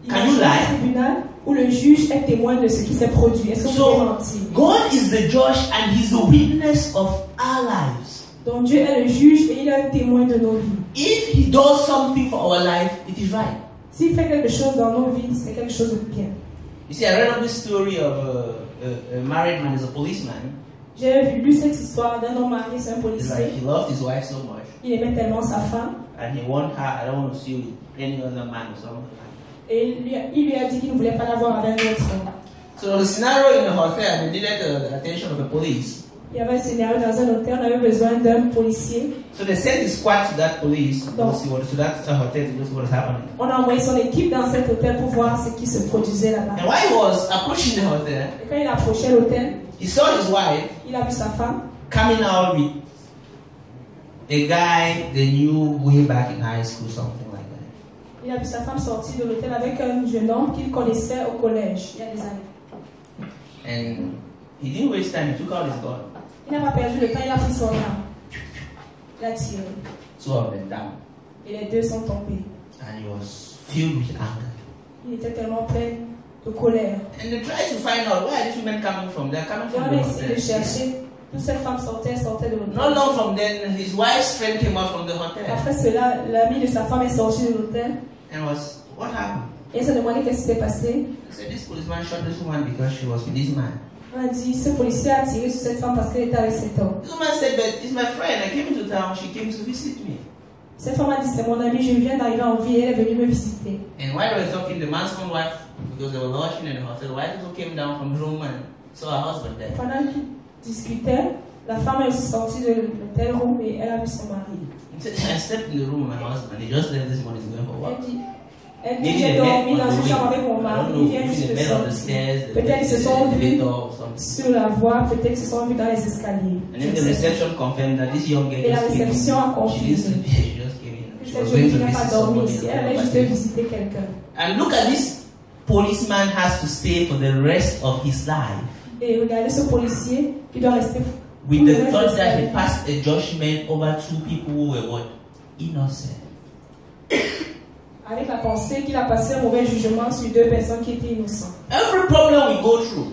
[SPEAKER 1] Can you
[SPEAKER 2] Imaginez un
[SPEAKER 1] lie?
[SPEAKER 2] tribunal où le juge est témoin de ce qui s'est produit. Est-ce que vous pouvez
[SPEAKER 1] So,
[SPEAKER 2] mentir?
[SPEAKER 1] God is the judge and he's the witness of our lives.
[SPEAKER 2] Donc Dieu est le juge et il est un témoin de nos vies.
[SPEAKER 1] If he does something for our life, it is right.
[SPEAKER 2] S'il fait quelque chose dans nos vies, c'est quelque chose de bien.
[SPEAKER 1] You see, I read of this story of a married man as a policeman.
[SPEAKER 2] J'ai lu cette histoire d'un homme marié, c'est un
[SPEAKER 1] It's
[SPEAKER 2] policier.
[SPEAKER 1] like he loved his wife so much,
[SPEAKER 2] Il aimait tellement sa femme
[SPEAKER 1] and he warned her, I don't want to see you with any other man or something like that.
[SPEAKER 2] et il lui a dit qu'il ne voulait pas l'avoir avec un autre homme.
[SPEAKER 1] So the scenario in the hotel, they needed the attention of the police.
[SPEAKER 2] Il y avait un scénario dans un hôtel, on avait besoin d'un policier.
[SPEAKER 1] So they sent the squad to that police to go see what, to that hotel to go see what is happening.
[SPEAKER 2] On a envoyé son équipe dans cet hôtel pour voir ce qui se produisait là-bas.
[SPEAKER 1] And while he was approaching the hotel,
[SPEAKER 2] Et quand il approchait l'hôtel,
[SPEAKER 1] he saw his wife
[SPEAKER 2] il a vu sa femme
[SPEAKER 1] coming out with a guy they knew way back in high school, something like that.
[SPEAKER 2] Il a vu sa femme sortir de l'hôtel avec un jeune homme qu'il connaissait au collège il y a des années.
[SPEAKER 1] And he didn't waste time, he took out his gun.
[SPEAKER 2] Il n'a pas perdu le temps, il a pris son arme. Il a tiré.
[SPEAKER 1] Two of them down.
[SPEAKER 2] Et les deux sont tombés.
[SPEAKER 1] And he was filled with anger.
[SPEAKER 2] Il était tellement plein de colère.
[SPEAKER 1] And they tried to find out where are these women coming from. They're coming
[SPEAKER 2] Et
[SPEAKER 1] from
[SPEAKER 2] on
[SPEAKER 1] the
[SPEAKER 2] a essayé de
[SPEAKER 1] hotel.
[SPEAKER 2] chercher Toute cette femme sortait de l'hôtel.
[SPEAKER 1] Not long from then, his wife's friend came out from the hotel
[SPEAKER 2] Après cela, l'ami de sa femme est sorti de l'hôtel
[SPEAKER 1] and was, what happened?
[SPEAKER 2] et s'est demandé qu'est-ce qui s'était passé.
[SPEAKER 1] He said, this policeman shot this woman because she was with this man.
[SPEAKER 2] On a dit, ce policier a tiré sur cette femme parce qu'elle était avec cet homme.
[SPEAKER 1] This woman said, but it's my friend. I came into town. She came to visit me.
[SPEAKER 2] Cette femme a dit, c'est mon ami, je viens d'arriver en ville, elle est venue me visiter.
[SPEAKER 1] And while they were talking, the man's own wife, because they were lodging in the hotel, the wife also came down from room and saw her husband there.
[SPEAKER 2] Pendant qu'ils discutaient, la femme est aussi sortie de l'hôtel room et elle a vu son mari.
[SPEAKER 1] He said, I stepped in the room with my husband. He just left this morning to go for work.
[SPEAKER 2] Elle dit, j'ai dormi dans une chambre avec mon mari, il vient juste de sortir. Peut-être ils se sont vus sur la voie, peut-être ils se sont vus dans les escaliers.
[SPEAKER 1] And then the reception confirmed that this young girl
[SPEAKER 2] Et la
[SPEAKER 1] just came
[SPEAKER 2] réception a
[SPEAKER 1] in. She
[SPEAKER 2] confirmé.
[SPEAKER 1] just came in. She
[SPEAKER 2] Cette
[SPEAKER 1] was
[SPEAKER 2] jeune
[SPEAKER 1] going
[SPEAKER 2] fille
[SPEAKER 1] to
[SPEAKER 2] n'a pas
[SPEAKER 1] visit
[SPEAKER 2] dormi
[SPEAKER 1] somebody
[SPEAKER 2] ici,
[SPEAKER 1] else.
[SPEAKER 2] elle allait juste visiter quelqu'un.
[SPEAKER 1] And look at this policeman has to stay for the rest of his life
[SPEAKER 2] Et regardez ce policier qui doit rester
[SPEAKER 1] with
[SPEAKER 2] tout le
[SPEAKER 1] the
[SPEAKER 2] reste
[SPEAKER 1] thought
[SPEAKER 2] de sa
[SPEAKER 1] that he
[SPEAKER 2] vie.
[SPEAKER 1] passed a judgment over two people who were what? Innocent.
[SPEAKER 2] Avec la pensée qu'il a passé un mauvais jugement sur deux personnes qui étaient innocentes.
[SPEAKER 1] Every problem we go through,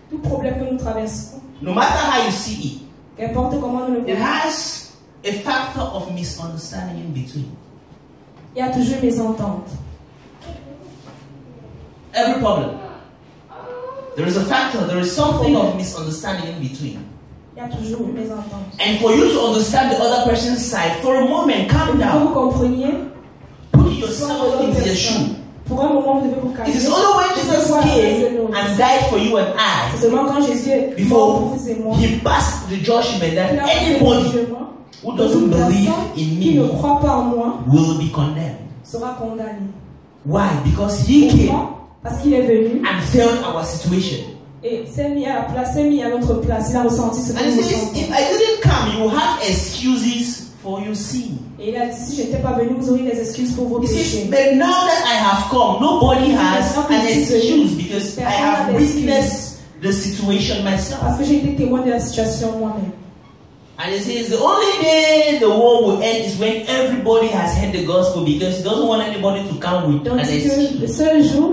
[SPEAKER 2] Tout problème que nous traversons,
[SPEAKER 1] no matter how you see it,
[SPEAKER 2] qu'importe comment nous le
[SPEAKER 1] it
[SPEAKER 2] voyons,
[SPEAKER 1] has a factor of misunderstanding in between.
[SPEAKER 2] il y a toujours une mésentente.
[SPEAKER 1] Every problem. There is a factor, there is something of misunderstanding in between.
[SPEAKER 2] Il y a toujours une mésentente.
[SPEAKER 1] And for you to understand the other person's side, for a moment, calm
[SPEAKER 2] Pour que vous
[SPEAKER 1] down.
[SPEAKER 2] compreniez,
[SPEAKER 1] Put
[SPEAKER 2] soit de
[SPEAKER 1] yourself
[SPEAKER 2] l'autre
[SPEAKER 1] in their
[SPEAKER 2] personne.
[SPEAKER 1] shoe.
[SPEAKER 2] Pour un moment, vous devez vous calmer.
[SPEAKER 1] It is only when Jesus came and died for you and
[SPEAKER 2] C'est
[SPEAKER 1] I,
[SPEAKER 2] seulement quand Jésus est mort pour
[SPEAKER 1] before
[SPEAKER 2] vous et moi,
[SPEAKER 1] he passed the judgment that
[SPEAKER 2] qu'il a fait le
[SPEAKER 1] anybody
[SPEAKER 2] jugement.
[SPEAKER 1] who
[SPEAKER 2] Toute
[SPEAKER 1] doesn't believe
[SPEAKER 2] personne
[SPEAKER 1] in
[SPEAKER 2] qui ne
[SPEAKER 1] me
[SPEAKER 2] croit pas en moi
[SPEAKER 1] will be condemned.
[SPEAKER 2] sera condamné.
[SPEAKER 1] Why? Because he came
[SPEAKER 2] Pourquoi? Parce qu'il est venu
[SPEAKER 1] and felt our situation.
[SPEAKER 2] et s'est mis à la place, s'est mis à notre place. Il a ressenti ce que
[SPEAKER 1] And he
[SPEAKER 2] nous
[SPEAKER 1] says,
[SPEAKER 2] ressentons.
[SPEAKER 1] if I didn't come, you will have excuses for your sin.
[SPEAKER 2] Et il a dit, si je n'étais pas venu, vous auriez des excuses pour vos
[SPEAKER 1] He says,
[SPEAKER 2] péchés.
[SPEAKER 1] but now that I have come, nobody has an excuse because I have witnessed the situation myself.
[SPEAKER 2] Parce que j'ai été témoin de la situation moi-même.
[SPEAKER 1] And he says, the only day the war will end is when everybody has heard the gospel because he doesn't want anybody to come with
[SPEAKER 2] Donc
[SPEAKER 1] an
[SPEAKER 2] que le
[SPEAKER 1] excuse.
[SPEAKER 2] seul jour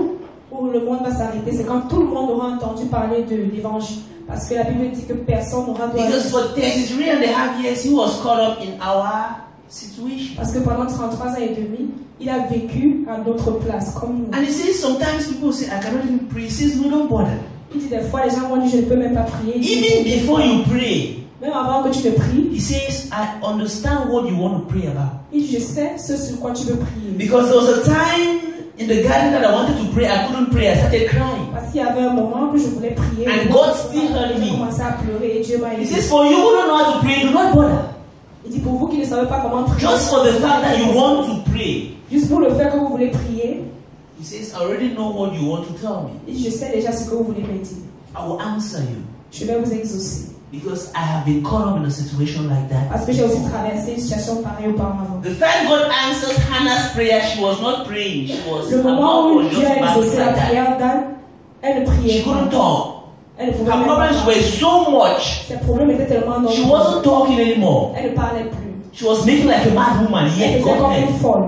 [SPEAKER 2] où le monde va s'arrêter, c'est quand tout le monde aura entendu parler de l'évangile. Parce que la Bible dit que personne n'aura droit.
[SPEAKER 1] Because for 33.5 years, he was caught up in our situation.
[SPEAKER 2] Parce que pendant 33 ans et demi, il a vécu à notre place, comme nous.
[SPEAKER 1] And he says, sometimes people say, I cannot even pray. He says, no, don't bother.
[SPEAKER 2] Il dit des fois, les gens m'ont dit, je ne peux même pas prier.
[SPEAKER 1] Even before you pray,
[SPEAKER 2] Même avant que tu ne pries,
[SPEAKER 1] he says, I understand what you want to pray about.
[SPEAKER 2] il dit, je sais ce sur quoi tu veux prier.
[SPEAKER 1] Because there was a time in the garden that I wanted to pray, I couldn't pray, I started crying.
[SPEAKER 2] Parce qu'il y avait un moment que je voulais prier.
[SPEAKER 1] And God still heard me.
[SPEAKER 2] J'ai commencé à pleurer et Dieu m'a
[SPEAKER 1] He
[SPEAKER 2] aidé.
[SPEAKER 1] says, for you who don't know how to pray, do not bother.
[SPEAKER 2] Il dit, pour vous qui ne savez pas comment prier,
[SPEAKER 1] Just for the fact that you want to pray.
[SPEAKER 2] juste pour le fait que vous voulez prier,
[SPEAKER 1] He says, I already know what you want to tell me.
[SPEAKER 2] il dit, je sais déjà ce que vous voulez me dire.
[SPEAKER 1] I will answer you.
[SPEAKER 2] Je vais vous exaucer.
[SPEAKER 1] Because I have been caught up in a situation like that.
[SPEAKER 2] Parce que j'ai aussi traversé une situation pareille auparavant.
[SPEAKER 1] The time God answers Hannah's prayer, she was not praying. She was,
[SPEAKER 2] Le
[SPEAKER 1] her
[SPEAKER 2] moment
[SPEAKER 1] mouth
[SPEAKER 2] où
[SPEAKER 1] was
[SPEAKER 2] Dieu
[SPEAKER 1] just
[SPEAKER 2] a exaucé la
[SPEAKER 1] like that.
[SPEAKER 2] prière d'Anne, elle ne priait
[SPEAKER 1] She couldn't
[SPEAKER 2] pas.
[SPEAKER 1] talk.
[SPEAKER 2] Elle ne pouvait
[SPEAKER 1] Her
[SPEAKER 2] même pas
[SPEAKER 1] problems
[SPEAKER 2] parler.
[SPEAKER 1] were so much.
[SPEAKER 2] Ses problèmes étaient tellement
[SPEAKER 1] She
[SPEAKER 2] nombreux.
[SPEAKER 1] wasn't talking anymore.
[SPEAKER 2] Elle ne parlait plus.
[SPEAKER 1] She was making like a mad woman.
[SPEAKER 2] Elle
[SPEAKER 1] Yet
[SPEAKER 2] faisait
[SPEAKER 1] God
[SPEAKER 2] comme une
[SPEAKER 1] heard.
[SPEAKER 2] folle.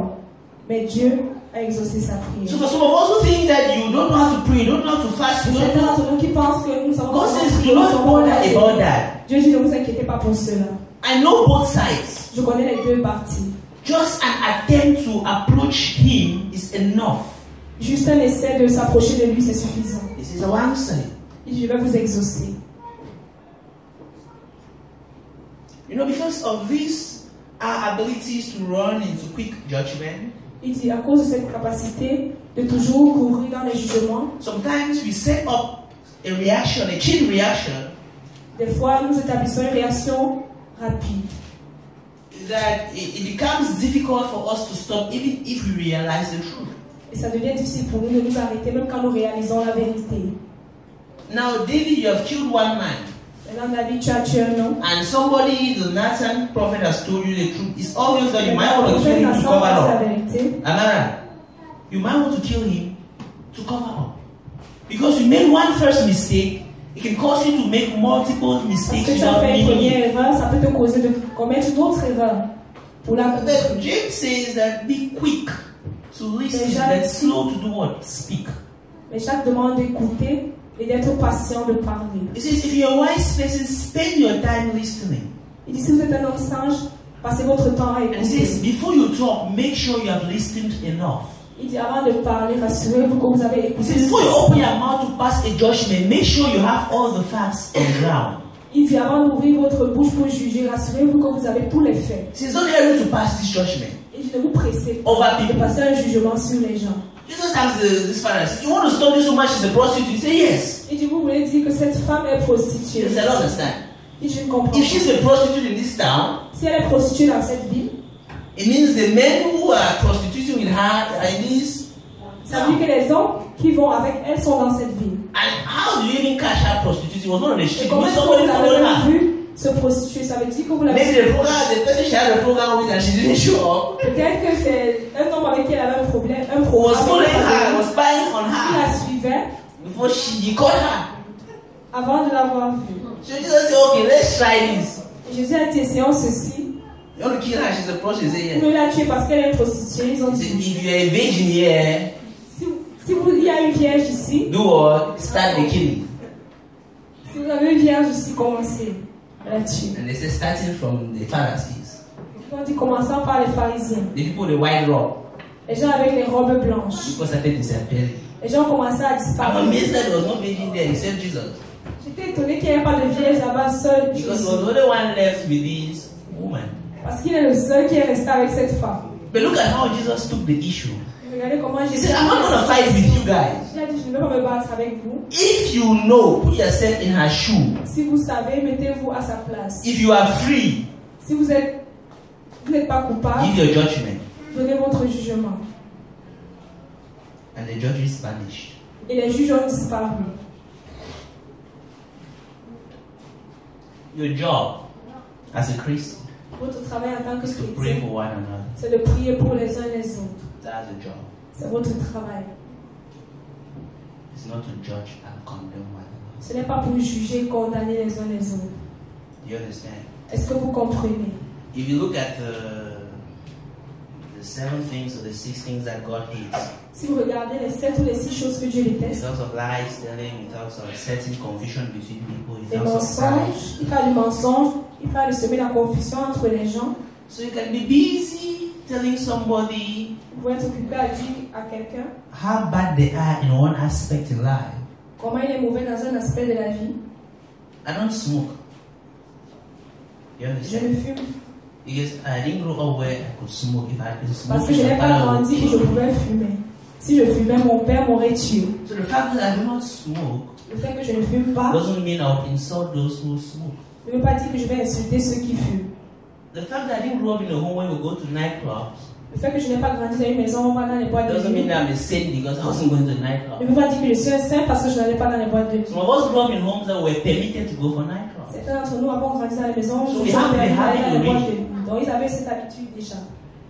[SPEAKER 2] Mais Dieu a exaucé sa
[SPEAKER 1] So
[SPEAKER 2] prière.
[SPEAKER 1] for some of us who think that you don't know how to pray, you don't know how to fast, you don't
[SPEAKER 2] Certains
[SPEAKER 1] know.
[SPEAKER 2] d'entre nous qui pensent que nous savons
[SPEAKER 1] God
[SPEAKER 2] comment
[SPEAKER 1] says,
[SPEAKER 2] prier,
[SPEAKER 1] do
[SPEAKER 2] nous
[SPEAKER 1] not
[SPEAKER 2] savons
[SPEAKER 1] bother
[SPEAKER 2] comment
[SPEAKER 1] about that.
[SPEAKER 2] Dieu dit, ne vous inquiétez pas pour cela.
[SPEAKER 1] I know both sides.
[SPEAKER 2] Je connais les deux parties.
[SPEAKER 1] Just an attempt to approach Him is enough.
[SPEAKER 2] Juste un essai de s'approcher de lui, c'est suffisant.
[SPEAKER 1] This is our answer.
[SPEAKER 2] Il dit, je vais vous exaucer.
[SPEAKER 1] You know, because of this, our abilities to run into quick judgment,
[SPEAKER 2] Il dit, à cause de cette capacité de toujours courir dans les jugements,
[SPEAKER 1] sometimes we set up a reaction, a chain reaction,
[SPEAKER 2] des fois nous établissons une réaction rapide.
[SPEAKER 1] that it becomes difficult for us to stop even if we realize the truth.
[SPEAKER 2] Et ça devient difficile pour nous de nous arrêter, même quand nous réalisons la vérité.
[SPEAKER 1] Now, David, you have killed one man,
[SPEAKER 2] Maintenant, David, tu as tué un homme.
[SPEAKER 1] and somebody, the Nathan prophet, has told you the truth. It's obvious that you might want to kill
[SPEAKER 2] Prophète
[SPEAKER 1] him
[SPEAKER 2] n'a
[SPEAKER 1] to
[SPEAKER 2] pas
[SPEAKER 1] cover
[SPEAKER 2] la
[SPEAKER 1] up.
[SPEAKER 2] vérité.
[SPEAKER 1] Another, you might want to kill him to cover up. Because you made one first mistake, it can cause you to make multiple
[SPEAKER 2] Parce
[SPEAKER 1] mistakes
[SPEAKER 2] que tu as
[SPEAKER 1] without
[SPEAKER 2] fait une
[SPEAKER 1] meaning it.
[SPEAKER 2] première erreur, ça peut te causer de commettre d'autres erreurs. Pour la
[SPEAKER 1] But James says that be quick to listen,
[SPEAKER 2] Déjà-
[SPEAKER 1] but slow to do what? Speak.
[SPEAKER 2] Mais Jacques demande d'écouter Et d'être patient de parler.
[SPEAKER 1] He says, if you're a wise person, spend your time listening.
[SPEAKER 2] Il dit, si vous êtes un homme sage, passez votre temps à écouter.
[SPEAKER 1] And he says, before you talk, make sure you have listened enough.
[SPEAKER 2] Il dit, avant de parler, rassurez-vous que vous avez écouté.
[SPEAKER 1] He says, before you open your mouth to pass a judgment, make sure you have all the facts on ground.
[SPEAKER 2] Il dit, avant d'ouvrir votre bouche pour juger, rassurez-vous que vous avez tous les faits.
[SPEAKER 1] He says, don't hurry to pass this judgment.
[SPEAKER 2] Il dit, ne vous pressez
[SPEAKER 1] Over
[SPEAKER 2] pas de
[SPEAKER 1] people.
[SPEAKER 2] passer un jugement sur les gens.
[SPEAKER 1] Jesus asked this Pharisee, you want to stone this woman, she's a prostitute? He said, yes.
[SPEAKER 2] Il dit, vous voulez dire que cette femme est prostituée.
[SPEAKER 1] He said, I don't understand.
[SPEAKER 2] Il dit, je ne comprends pas.
[SPEAKER 1] If she's a prostitute in this town,
[SPEAKER 2] Si elle est prostituée dans cette ville,
[SPEAKER 1] it means the men who are prostituting with her are in this
[SPEAKER 2] ça veut dire que les hommes qui vont avec elle sont dans cette ville.
[SPEAKER 1] And how do you even catch her prostituting? It was not on the
[SPEAKER 2] Et
[SPEAKER 1] street.
[SPEAKER 2] comment
[SPEAKER 1] When
[SPEAKER 2] est-ce que
[SPEAKER 1] somebody
[SPEAKER 2] vous
[SPEAKER 1] followed
[SPEAKER 2] l'avez
[SPEAKER 1] her.
[SPEAKER 2] vu se prostituer? Ça veut dire que vous l'avez
[SPEAKER 1] Maybe the person she had a program with and she didn't show up.
[SPEAKER 2] Peut-être que c'est un homme avec qui elle avait un problème. Un
[SPEAKER 1] Who
[SPEAKER 2] problème.
[SPEAKER 1] was following her, was spying on
[SPEAKER 2] Il la
[SPEAKER 1] her
[SPEAKER 2] suivait
[SPEAKER 1] before he caught her.
[SPEAKER 2] avant de l'avoir vue.
[SPEAKER 1] So Jesus said, okay, let's try this.
[SPEAKER 2] Et Jésus a dit, essayons ceci.
[SPEAKER 1] You want to kill her? She's a prostitute. He
[SPEAKER 2] Vous
[SPEAKER 1] said,
[SPEAKER 2] pouvez la tuer parce qu'elle est prostituée. Ils ont
[SPEAKER 1] yeah. He said,
[SPEAKER 2] dit,
[SPEAKER 1] if you're a virgin here,
[SPEAKER 2] il y a une vierge ici,
[SPEAKER 1] do what? Start the killing.
[SPEAKER 2] si vous avez une vierge ici, commencez à la tuer.
[SPEAKER 1] And they said, starting from the Pharisees,
[SPEAKER 2] Ils ont dit, commençons par les pharisiens.
[SPEAKER 1] the people with the white robe,
[SPEAKER 2] Les gens avec les robes blanches.
[SPEAKER 1] people started disappearing.
[SPEAKER 2] Les gens commençaient à
[SPEAKER 1] I'm
[SPEAKER 2] disparaître.
[SPEAKER 1] amazed that there was no virgin there except Jesus.
[SPEAKER 2] J'étais étonnée qu'il n'y ait pas de vierge là-bas seul.
[SPEAKER 1] Because he was the only one left with this woman.
[SPEAKER 2] Parce qu'il est le seul qui est resté avec cette femme.
[SPEAKER 1] But look at how Jesus took the issue.
[SPEAKER 2] Regardez comment
[SPEAKER 1] He
[SPEAKER 2] Jésus
[SPEAKER 1] said, I'm not going to fight with you guys.
[SPEAKER 2] Il a dit, je ne vais pas me battre avec vous.
[SPEAKER 1] If you know, put yourself in her shoe.
[SPEAKER 2] Si vous savez, mettez-vous à sa place.
[SPEAKER 1] If you are free,
[SPEAKER 2] Si vous n'êtes pas coupable,
[SPEAKER 1] give your judgment.
[SPEAKER 2] donnez votre jugement.
[SPEAKER 1] And the judges vanished.
[SPEAKER 2] Et les juges ont disparu.
[SPEAKER 1] Your job as a Christian
[SPEAKER 2] Votre travail en tant que
[SPEAKER 1] is to pray
[SPEAKER 2] chrétien,
[SPEAKER 1] for one another.
[SPEAKER 2] c'est de prier pour les uns et les autres.
[SPEAKER 1] That's the job.
[SPEAKER 2] C'est votre travail.
[SPEAKER 1] It's not to judge and condemn one another.
[SPEAKER 2] Ce n'est pas pour juger, condamner les uns les autres.
[SPEAKER 1] Do you understand?
[SPEAKER 2] Est-ce que vous comprenez?
[SPEAKER 1] If you look at the 7 things or the 6 things that God hates,
[SPEAKER 2] Si vous regardez les 7 ou les 6 choses que Dieu
[SPEAKER 1] he
[SPEAKER 2] déteste,
[SPEAKER 1] talks of lies, telling, he talks of setting confusion between people, he
[SPEAKER 2] les
[SPEAKER 1] talks of pride.
[SPEAKER 2] mensonges, il parle du mensonge, il parle de semer la confusion entre les gens.
[SPEAKER 1] So you can be busy telling somebody
[SPEAKER 2] Vous pouvez être occupé à dire à quelqu'un
[SPEAKER 1] how bad they are in one aspect in life.
[SPEAKER 2] comment il est mauvais dans un aspect de la vie.
[SPEAKER 1] I don't smoke. You
[SPEAKER 2] Je
[SPEAKER 1] understand?
[SPEAKER 2] ne fume
[SPEAKER 1] Because I didn't grow up where I could smoke. If I could smoke,
[SPEAKER 2] parce que je n'ai pas grandi que je pouvais fumer. Si je fumais, mon père m'aurait tué.
[SPEAKER 1] So the fact that I do not smoke
[SPEAKER 2] Le fait que je ne fume pas
[SPEAKER 1] doesn't mean I'll insult those who smoke.
[SPEAKER 2] ne veut pas dire que je vais insulter ceux qui fument.
[SPEAKER 1] The fact that I didn't grow up in a home where we go to nightclubs
[SPEAKER 2] Le fait que je n'ai pas grandi dans une maison où on va dans les boîtes de
[SPEAKER 1] doesn't mean
[SPEAKER 2] nuit
[SPEAKER 1] that I'm a saint because I wasn't going to
[SPEAKER 2] ne
[SPEAKER 1] nightclubs.
[SPEAKER 2] veut pas dire que je suis un saint parce que je n'allais pas dans les boîtes de nuit.
[SPEAKER 1] Some of us grew up in homes that were permitted to go for nightclubs.
[SPEAKER 2] Certains d'entre nous avons grandi dans les maisons
[SPEAKER 1] So
[SPEAKER 2] où
[SPEAKER 1] we
[SPEAKER 2] les gens
[SPEAKER 1] have the
[SPEAKER 2] allaient dans
[SPEAKER 1] habit
[SPEAKER 2] les boîtes
[SPEAKER 1] already.
[SPEAKER 2] de nuit. Donc ils avaient cette habitude déjà.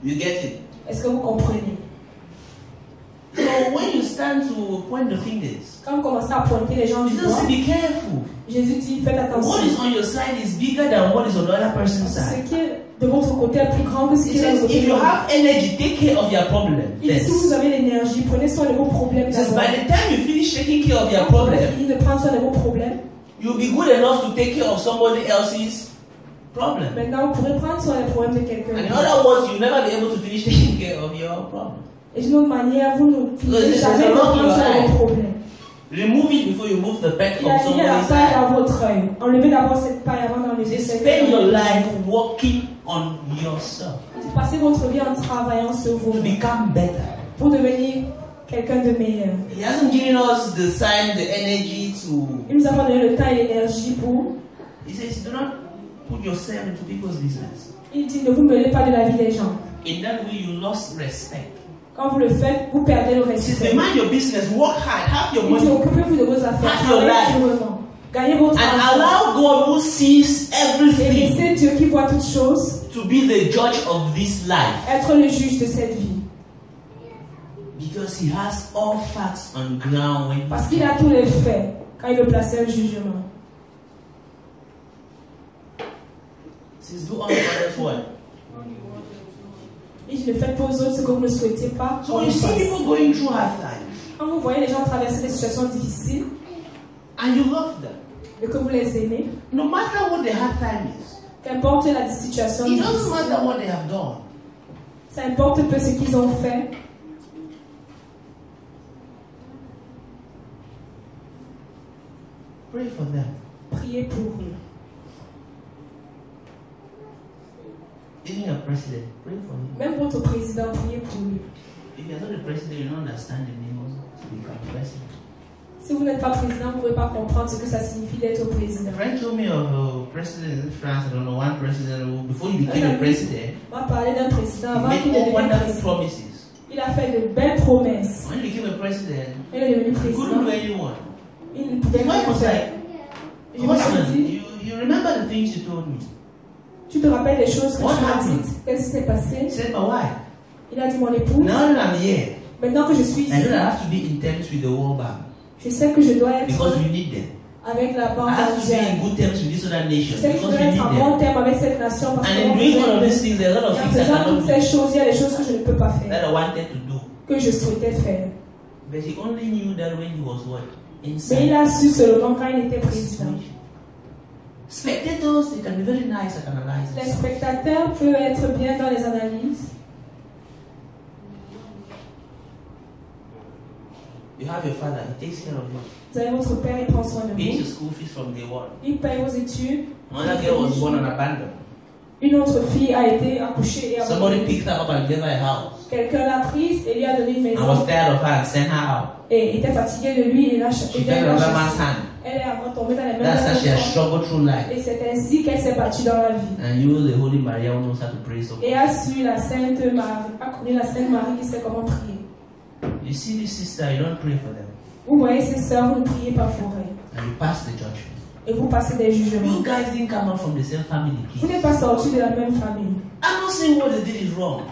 [SPEAKER 1] You get it?
[SPEAKER 2] Est-ce que vous comprenez?
[SPEAKER 1] So when you stand to point the fingers,
[SPEAKER 2] Quand vous commencez à pointer les gens du
[SPEAKER 1] Jesus
[SPEAKER 2] doigt,
[SPEAKER 1] said, be careful.
[SPEAKER 2] Jésus dit faites
[SPEAKER 1] What
[SPEAKER 2] attention.
[SPEAKER 1] is on your side is bigger than what is on the other person's
[SPEAKER 2] Ce
[SPEAKER 1] side.
[SPEAKER 2] qui est de votre côté est plus grand que ce
[SPEAKER 1] He
[SPEAKER 2] qui est de
[SPEAKER 1] says,
[SPEAKER 2] votre
[SPEAKER 1] if you
[SPEAKER 2] côté.
[SPEAKER 1] have energy, take care of your problem
[SPEAKER 2] Il dit, si vous
[SPEAKER 1] first.
[SPEAKER 2] avez l'énergie, prenez soin de vos problèmes
[SPEAKER 1] He says,
[SPEAKER 2] d'abord.
[SPEAKER 1] by the time you finish taking care of your
[SPEAKER 2] Quand vous avez
[SPEAKER 1] problem,
[SPEAKER 2] fini de prendre soin de vos problèmes,
[SPEAKER 1] you'll be good enough to take care of somebody else's problem.
[SPEAKER 2] maintenant vous pourrez prendre soin des problèmes de quelqu'un
[SPEAKER 1] And in
[SPEAKER 2] d'autre.
[SPEAKER 1] other words, you'll never be able to finish taking care of your problem.
[SPEAKER 2] Et d'une autre manière, vous ne finirez
[SPEAKER 1] There's
[SPEAKER 2] jamais
[SPEAKER 1] a
[SPEAKER 2] de
[SPEAKER 1] lot in
[SPEAKER 2] prendre
[SPEAKER 1] your
[SPEAKER 2] soin de
[SPEAKER 1] eye.
[SPEAKER 2] vos problèmes.
[SPEAKER 1] Remove it before you move the peck
[SPEAKER 2] Il a
[SPEAKER 1] of
[SPEAKER 2] dit, il y a la
[SPEAKER 1] somebody's
[SPEAKER 2] paille
[SPEAKER 1] eye.
[SPEAKER 2] à votre œil. Enlevez d'abord cette paille avant d'enlever cette
[SPEAKER 1] Spend your
[SPEAKER 2] paille.
[SPEAKER 1] life working on yourself
[SPEAKER 2] Passez votre vie en travaillant sur
[SPEAKER 1] to
[SPEAKER 2] vous
[SPEAKER 1] become better.
[SPEAKER 2] pour devenir quelqu'un de meilleur.
[SPEAKER 1] He hasn't given us the time, the energy to.
[SPEAKER 2] Il nous a pas donné le temps et l'énergie pour.
[SPEAKER 1] He says, do not put yourself into people's business.
[SPEAKER 2] Il dit, ne vous mêlez pas de la vie des gens.
[SPEAKER 1] In that way, you lost respect.
[SPEAKER 2] Quand vous le faites, vous perdez le
[SPEAKER 1] He says,
[SPEAKER 2] respect.
[SPEAKER 1] mind your business, work hard, have your
[SPEAKER 2] Il dit,
[SPEAKER 1] money,
[SPEAKER 2] occupez-vous de vos affaires,
[SPEAKER 1] Have your
[SPEAKER 2] travaillez durement, gagnez votre
[SPEAKER 1] and
[SPEAKER 2] argent.
[SPEAKER 1] allow God who sees
[SPEAKER 2] Et
[SPEAKER 1] everything
[SPEAKER 2] laissez Dieu qui voit toutes choses
[SPEAKER 1] to be the judge of this life.
[SPEAKER 2] être le juge de cette vie.
[SPEAKER 1] Because He has all facts on ground when
[SPEAKER 2] Parce qu'il a tous les faits quand il veut placer un jugement.
[SPEAKER 1] He says, do unto others what?
[SPEAKER 2] Il dit, ne faites pas aux autres ce que vous ne souhaitez pas.
[SPEAKER 1] So
[SPEAKER 2] qu'on
[SPEAKER 1] when you
[SPEAKER 2] vous
[SPEAKER 1] see
[SPEAKER 2] fasse.
[SPEAKER 1] people going through hard times,
[SPEAKER 2] Quand vous voyez les gens traverser des situations difficiles,
[SPEAKER 1] and you love them,
[SPEAKER 2] et que vous les aimez,
[SPEAKER 1] no matter what the hard time is,
[SPEAKER 2] qu'importe la situation,
[SPEAKER 1] it doesn't matter what they have done.
[SPEAKER 2] Ça importe peu ce qu'ils ont fait.
[SPEAKER 1] Pray for them.
[SPEAKER 2] Priez pour eux.
[SPEAKER 1] Even your president, pray for him.
[SPEAKER 2] Même votre président, priez pour lui.
[SPEAKER 1] If you're not the president, you don't understand the name to become president.
[SPEAKER 2] Si vous n'êtes pas président, vous ne pouvez pas comprendre ce que ça signifie d'être président.
[SPEAKER 1] A friend told me of a president in France, I don't know, one president who, before he became a president,
[SPEAKER 2] On va parler d'un président
[SPEAKER 1] he
[SPEAKER 2] avant
[SPEAKER 1] made
[SPEAKER 2] qu'il ne
[SPEAKER 1] all
[SPEAKER 2] devienne
[SPEAKER 1] wonderful
[SPEAKER 2] président.
[SPEAKER 1] promises.
[SPEAKER 2] Il a fait de belles promesses.
[SPEAKER 1] When he became a president,
[SPEAKER 2] Il est devenu
[SPEAKER 1] he couldn't
[SPEAKER 2] président.
[SPEAKER 1] do anyone.
[SPEAKER 2] Il ne pouvait
[SPEAKER 1] His wife
[SPEAKER 2] rien
[SPEAKER 1] was
[SPEAKER 2] faire.
[SPEAKER 1] like,
[SPEAKER 2] Je me suis
[SPEAKER 1] husband,
[SPEAKER 2] dit,
[SPEAKER 1] you remember the things you told me?
[SPEAKER 2] tu te rappelles des choses que
[SPEAKER 1] What
[SPEAKER 2] tu m'as
[SPEAKER 1] happened?
[SPEAKER 2] dites? Qu'est-ce qui s'est
[SPEAKER 1] He
[SPEAKER 2] passé?
[SPEAKER 1] said, my wife,
[SPEAKER 2] Il a dit, mon épouse,
[SPEAKER 1] now that I'm here,
[SPEAKER 2] maintenant que je suis
[SPEAKER 1] I know
[SPEAKER 2] ici,
[SPEAKER 1] I have to be in terms with the World Bank
[SPEAKER 2] je sais que je dois être
[SPEAKER 1] because we need them.
[SPEAKER 2] avec la
[SPEAKER 1] I
[SPEAKER 2] Banque
[SPEAKER 1] have to be in
[SPEAKER 2] mondiale.
[SPEAKER 1] good terms with this other
[SPEAKER 2] Je
[SPEAKER 1] nation
[SPEAKER 2] sais que je
[SPEAKER 1] because
[SPEAKER 2] dois
[SPEAKER 1] we need
[SPEAKER 2] être en bon
[SPEAKER 1] them.
[SPEAKER 2] terme avec cette nation parce
[SPEAKER 1] And
[SPEAKER 2] que
[SPEAKER 1] in doing all of these things, there are a lot of
[SPEAKER 2] et en
[SPEAKER 1] things I
[SPEAKER 2] faisant
[SPEAKER 1] cannot
[SPEAKER 2] toutes
[SPEAKER 1] do
[SPEAKER 2] ces choses, il y a des choses que je ne peux pas faire,
[SPEAKER 1] that I wanted to do.
[SPEAKER 2] que je souhaitais faire.
[SPEAKER 1] But he only knew that when he was what?
[SPEAKER 2] Mais il
[SPEAKER 1] Inside.
[SPEAKER 2] a su seulement quand il était président.
[SPEAKER 1] Spectators, they can be very nice at analyzing.
[SPEAKER 2] Les spectateurs peuvent être bien dans les analyses.
[SPEAKER 1] You have your father, he takes care of you.
[SPEAKER 2] Vous avez votre père, il prend soin de
[SPEAKER 1] Pays
[SPEAKER 2] vous.
[SPEAKER 1] your school fees from day one.
[SPEAKER 2] Il paye vos études.
[SPEAKER 1] Another girl was born and abandoned.
[SPEAKER 2] Une autre fille a été accouchée et
[SPEAKER 1] Somebody
[SPEAKER 2] abandonnée.
[SPEAKER 1] picked her up and gave her a house.
[SPEAKER 2] Quelqu'un l'a prise et lui a donné une
[SPEAKER 1] I
[SPEAKER 2] maison.
[SPEAKER 1] was tired of her and sent her out.
[SPEAKER 2] Et était fatigué de lui et l'a
[SPEAKER 1] She
[SPEAKER 2] chassé.
[SPEAKER 1] fell in another man's hand.
[SPEAKER 2] Elle est tombée dans les mains
[SPEAKER 1] That's how she has
[SPEAKER 2] d'un autre.
[SPEAKER 1] struggled through life.
[SPEAKER 2] Et c'est ainsi qu'elle s'est battue dans la vie.
[SPEAKER 1] And you, the Holy Maria, who knows how to pray so
[SPEAKER 2] Et
[SPEAKER 1] much.
[SPEAKER 2] a su la Sainte Marie, a connu la Sainte Marie qui sait comment prier.
[SPEAKER 1] You see this sister, you don't pray for them.
[SPEAKER 2] Vous voyez ces sœurs, vous ne priez pas pour elles.
[SPEAKER 1] And you pass the judgment.
[SPEAKER 2] Et vous passez des jugements.
[SPEAKER 1] You guys didn't come out from the same family,
[SPEAKER 2] Vous
[SPEAKER 1] kids.
[SPEAKER 2] n'êtes pas sortis de la même famille.
[SPEAKER 1] I'm not saying what they did is wrong.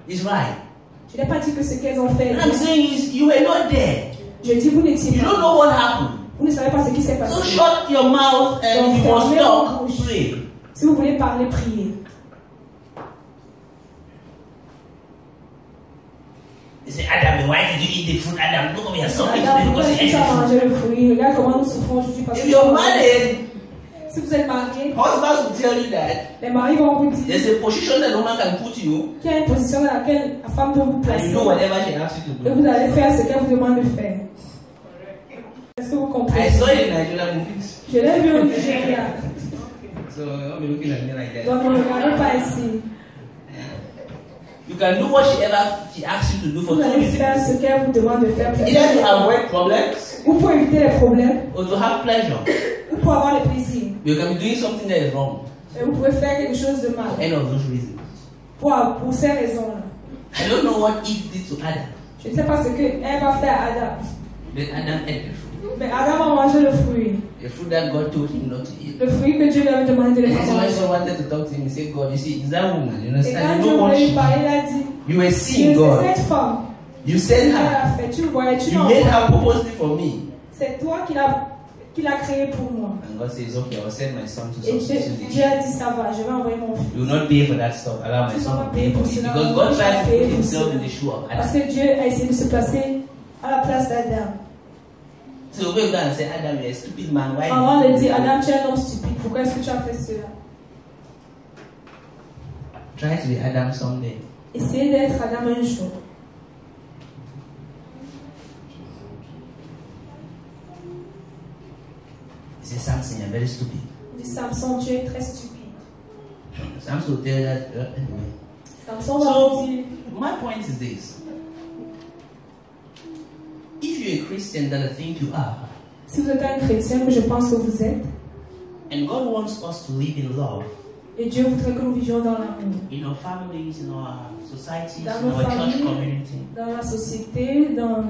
[SPEAKER 1] It's right.
[SPEAKER 2] Je n'ai pas dit que ce qu'elles ont fait.
[SPEAKER 1] What I'm saying is you were not there.
[SPEAKER 2] Je dis vous n'étiez
[SPEAKER 1] You
[SPEAKER 2] pas.
[SPEAKER 1] don't know what happened.
[SPEAKER 2] Vous ne savez pas ce qui s'est
[SPEAKER 1] So
[SPEAKER 2] passé.
[SPEAKER 1] shut your mouth and if you must talk, pray.
[SPEAKER 2] Si vous voulez parler, priez.
[SPEAKER 1] They say, Adam, why did you eat the fruit? Adam, look, we are suffering today
[SPEAKER 2] Madame, pourquoi
[SPEAKER 1] because
[SPEAKER 2] est-ce
[SPEAKER 1] you
[SPEAKER 2] que tu
[SPEAKER 1] ate
[SPEAKER 2] as
[SPEAKER 1] the fruit.
[SPEAKER 2] mangé le fruit? Regarde comment nous souffrons aujourd'hui parce
[SPEAKER 1] If
[SPEAKER 2] que
[SPEAKER 1] you're married,
[SPEAKER 2] si vous êtes marié,
[SPEAKER 1] husbands will tell you that
[SPEAKER 2] les maris vont vous dire
[SPEAKER 1] there's a position that a woman can put you
[SPEAKER 2] qu'il y a une position dans laquelle la femme peut vous
[SPEAKER 1] and
[SPEAKER 2] placer
[SPEAKER 1] you know whatever she asks you to
[SPEAKER 2] et
[SPEAKER 1] do.
[SPEAKER 2] vous allez faire ce qu'elle vous demande de faire. Est-ce que vous comprenez?
[SPEAKER 1] I saw it in Nigerian movies.
[SPEAKER 2] Je l'ai vu au Nigeria.
[SPEAKER 1] So don't be looking at me like that.
[SPEAKER 2] Donc ne regardez pas ici.
[SPEAKER 1] You can do what she asks you to do for
[SPEAKER 2] Vous
[SPEAKER 1] 2
[SPEAKER 2] allez faire
[SPEAKER 1] reasons.
[SPEAKER 2] ce qu'elle vous demande de faire.
[SPEAKER 1] Either to avoid problems
[SPEAKER 2] Ou pour éviter les problèmes,
[SPEAKER 1] or to have pleasure.
[SPEAKER 2] ou pour avoir le plaisir.
[SPEAKER 1] You can be doing something that is wrong.
[SPEAKER 2] Et vous pouvez faire quelque chose de mal.
[SPEAKER 1] For any of those reasons.
[SPEAKER 2] Pour ces raisons-là.
[SPEAKER 1] I don't know what Eve did to Adam,
[SPEAKER 2] Je ne sais pas ce qu'elle va faire à Adam.
[SPEAKER 1] but Adam ate the fruit.
[SPEAKER 2] Mais Adam a mangé le fruit.
[SPEAKER 1] The fruit that God told him not to eat.
[SPEAKER 2] Le fruit que Dieu lui avait demandé de ne
[SPEAKER 1] And
[SPEAKER 2] pas
[SPEAKER 1] so when
[SPEAKER 2] manger.
[SPEAKER 1] God wanted to talk to him, he said, God, you see, it's that woman, you
[SPEAKER 2] Et quand
[SPEAKER 1] understand? You
[SPEAKER 2] Dieu
[SPEAKER 1] know what
[SPEAKER 2] voulait
[SPEAKER 1] she
[SPEAKER 2] lui parler,
[SPEAKER 1] did.
[SPEAKER 2] il a dit,
[SPEAKER 1] You were seeing
[SPEAKER 2] c'est
[SPEAKER 1] God.
[SPEAKER 2] cette femme
[SPEAKER 1] You
[SPEAKER 2] qui
[SPEAKER 1] sent her.
[SPEAKER 2] l'a fait. Tu vois, tu
[SPEAKER 1] You
[SPEAKER 2] l'as
[SPEAKER 1] made
[SPEAKER 2] envoyé.
[SPEAKER 1] her purposely for me.
[SPEAKER 2] C'est toi qui l'as créé pour moi.
[SPEAKER 1] And God says, okay, I'll send my son to
[SPEAKER 2] Et
[SPEAKER 1] substitute
[SPEAKER 2] Dieu
[SPEAKER 1] it.
[SPEAKER 2] a dit, ça va, je vais envoyer mon fils.
[SPEAKER 1] You will not pay for that stuff. Allow my
[SPEAKER 2] Tu ne vas
[SPEAKER 1] son
[SPEAKER 2] pas
[SPEAKER 1] to pay
[SPEAKER 2] payer
[SPEAKER 1] for
[SPEAKER 2] pour
[SPEAKER 1] it.
[SPEAKER 2] cela.
[SPEAKER 1] Because God tried to put himself in the shoe of
[SPEAKER 2] Parce
[SPEAKER 1] Adam.
[SPEAKER 2] que Dieu a essayé de se placer à la place d'Adam.
[SPEAKER 1] So we go and say, Adam, you're a stupid man. Why
[SPEAKER 2] Avant
[SPEAKER 1] did
[SPEAKER 2] de
[SPEAKER 1] you
[SPEAKER 2] dire,
[SPEAKER 1] do that?
[SPEAKER 2] Adam, tu es un homme stupide, pourquoi est-ce que tu as fait cela?
[SPEAKER 1] Try to be Adam someday.
[SPEAKER 2] Essayez d'être Adam un jour.
[SPEAKER 1] He said, Samson, you're very stupid.
[SPEAKER 2] Il dit, Samson, tu es très stupide.
[SPEAKER 1] Samson will tell you that anyway.
[SPEAKER 2] Samson va
[SPEAKER 1] So,
[SPEAKER 2] vous dire,
[SPEAKER 1] my point is this. If you're a Christian that I think you are,
[SPEAKER 2] si vous êtes un chrétien, que je pense que vous êtes,
[SPEAKER 1] and God wants us to live in love,
[SPEAKER 2] et Dieu voudrait que nous vivions dans l'amour,
[SPEAKER 1] in our families, in our societies,
[SPEAKER 2] dans
[SPEAKER 1] in
[SPEAKER 2] nos
[SPEAKER 1] our church
[SPEAKER 2] familles,
[SPEAKER 1] community.
[SPEAKER 2] dans la société, dans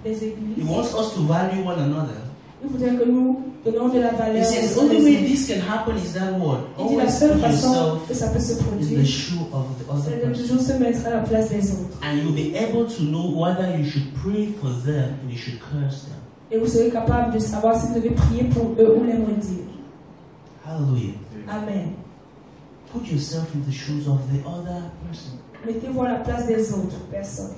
[SPEAKER 2] les
[SPEAKER 1] He
[SPEAKER 2] églises,
[SPEAKER 1] wants us to value one another.
[SPEAKER 2] il voudrait que nous donnions de la
[SPEAKER 1] He
[SPEAKER 2] valeur.
[SPEAKER 1] says the
[SPEAKER 2] aux
[SPEAKER 1] only
[SPEAKER 2] autres.
[SPEAKER 1] way this can happen is that what?
[SPEAKER 2] Il dit la
[SPEAKER 1] Always
[SPEAKER 2] seule
[SPEAKER 1] put
[SPEAKER 2] façon
[SPEAKER 1] yourself
[SPEAKER 2] que ça peut se
[SPEAKER 1] in the
[SPEAKER 2] produire,
[SPEAKER 1] shoe of the other
[SPEAKER 2] c'est de
[SPEAKER 1] person.
[SPEAKER 2] toujours se mettre à la place des autres.
[SPEAKER 1] And you'll be able to know whether you should pray for them or you should curse them.
[SPEAKER 2] Et vous serez capable de savoir si vous devez prier pour eux ou les maudire.
[SPEAKER 1] Hallelujah.
[SPEAKER 2] Amen.
[SPEAKER 1] Put yourself in the shoes of the other person.
[SPEAKER 2] Mettez-vous à la place des autres personnes.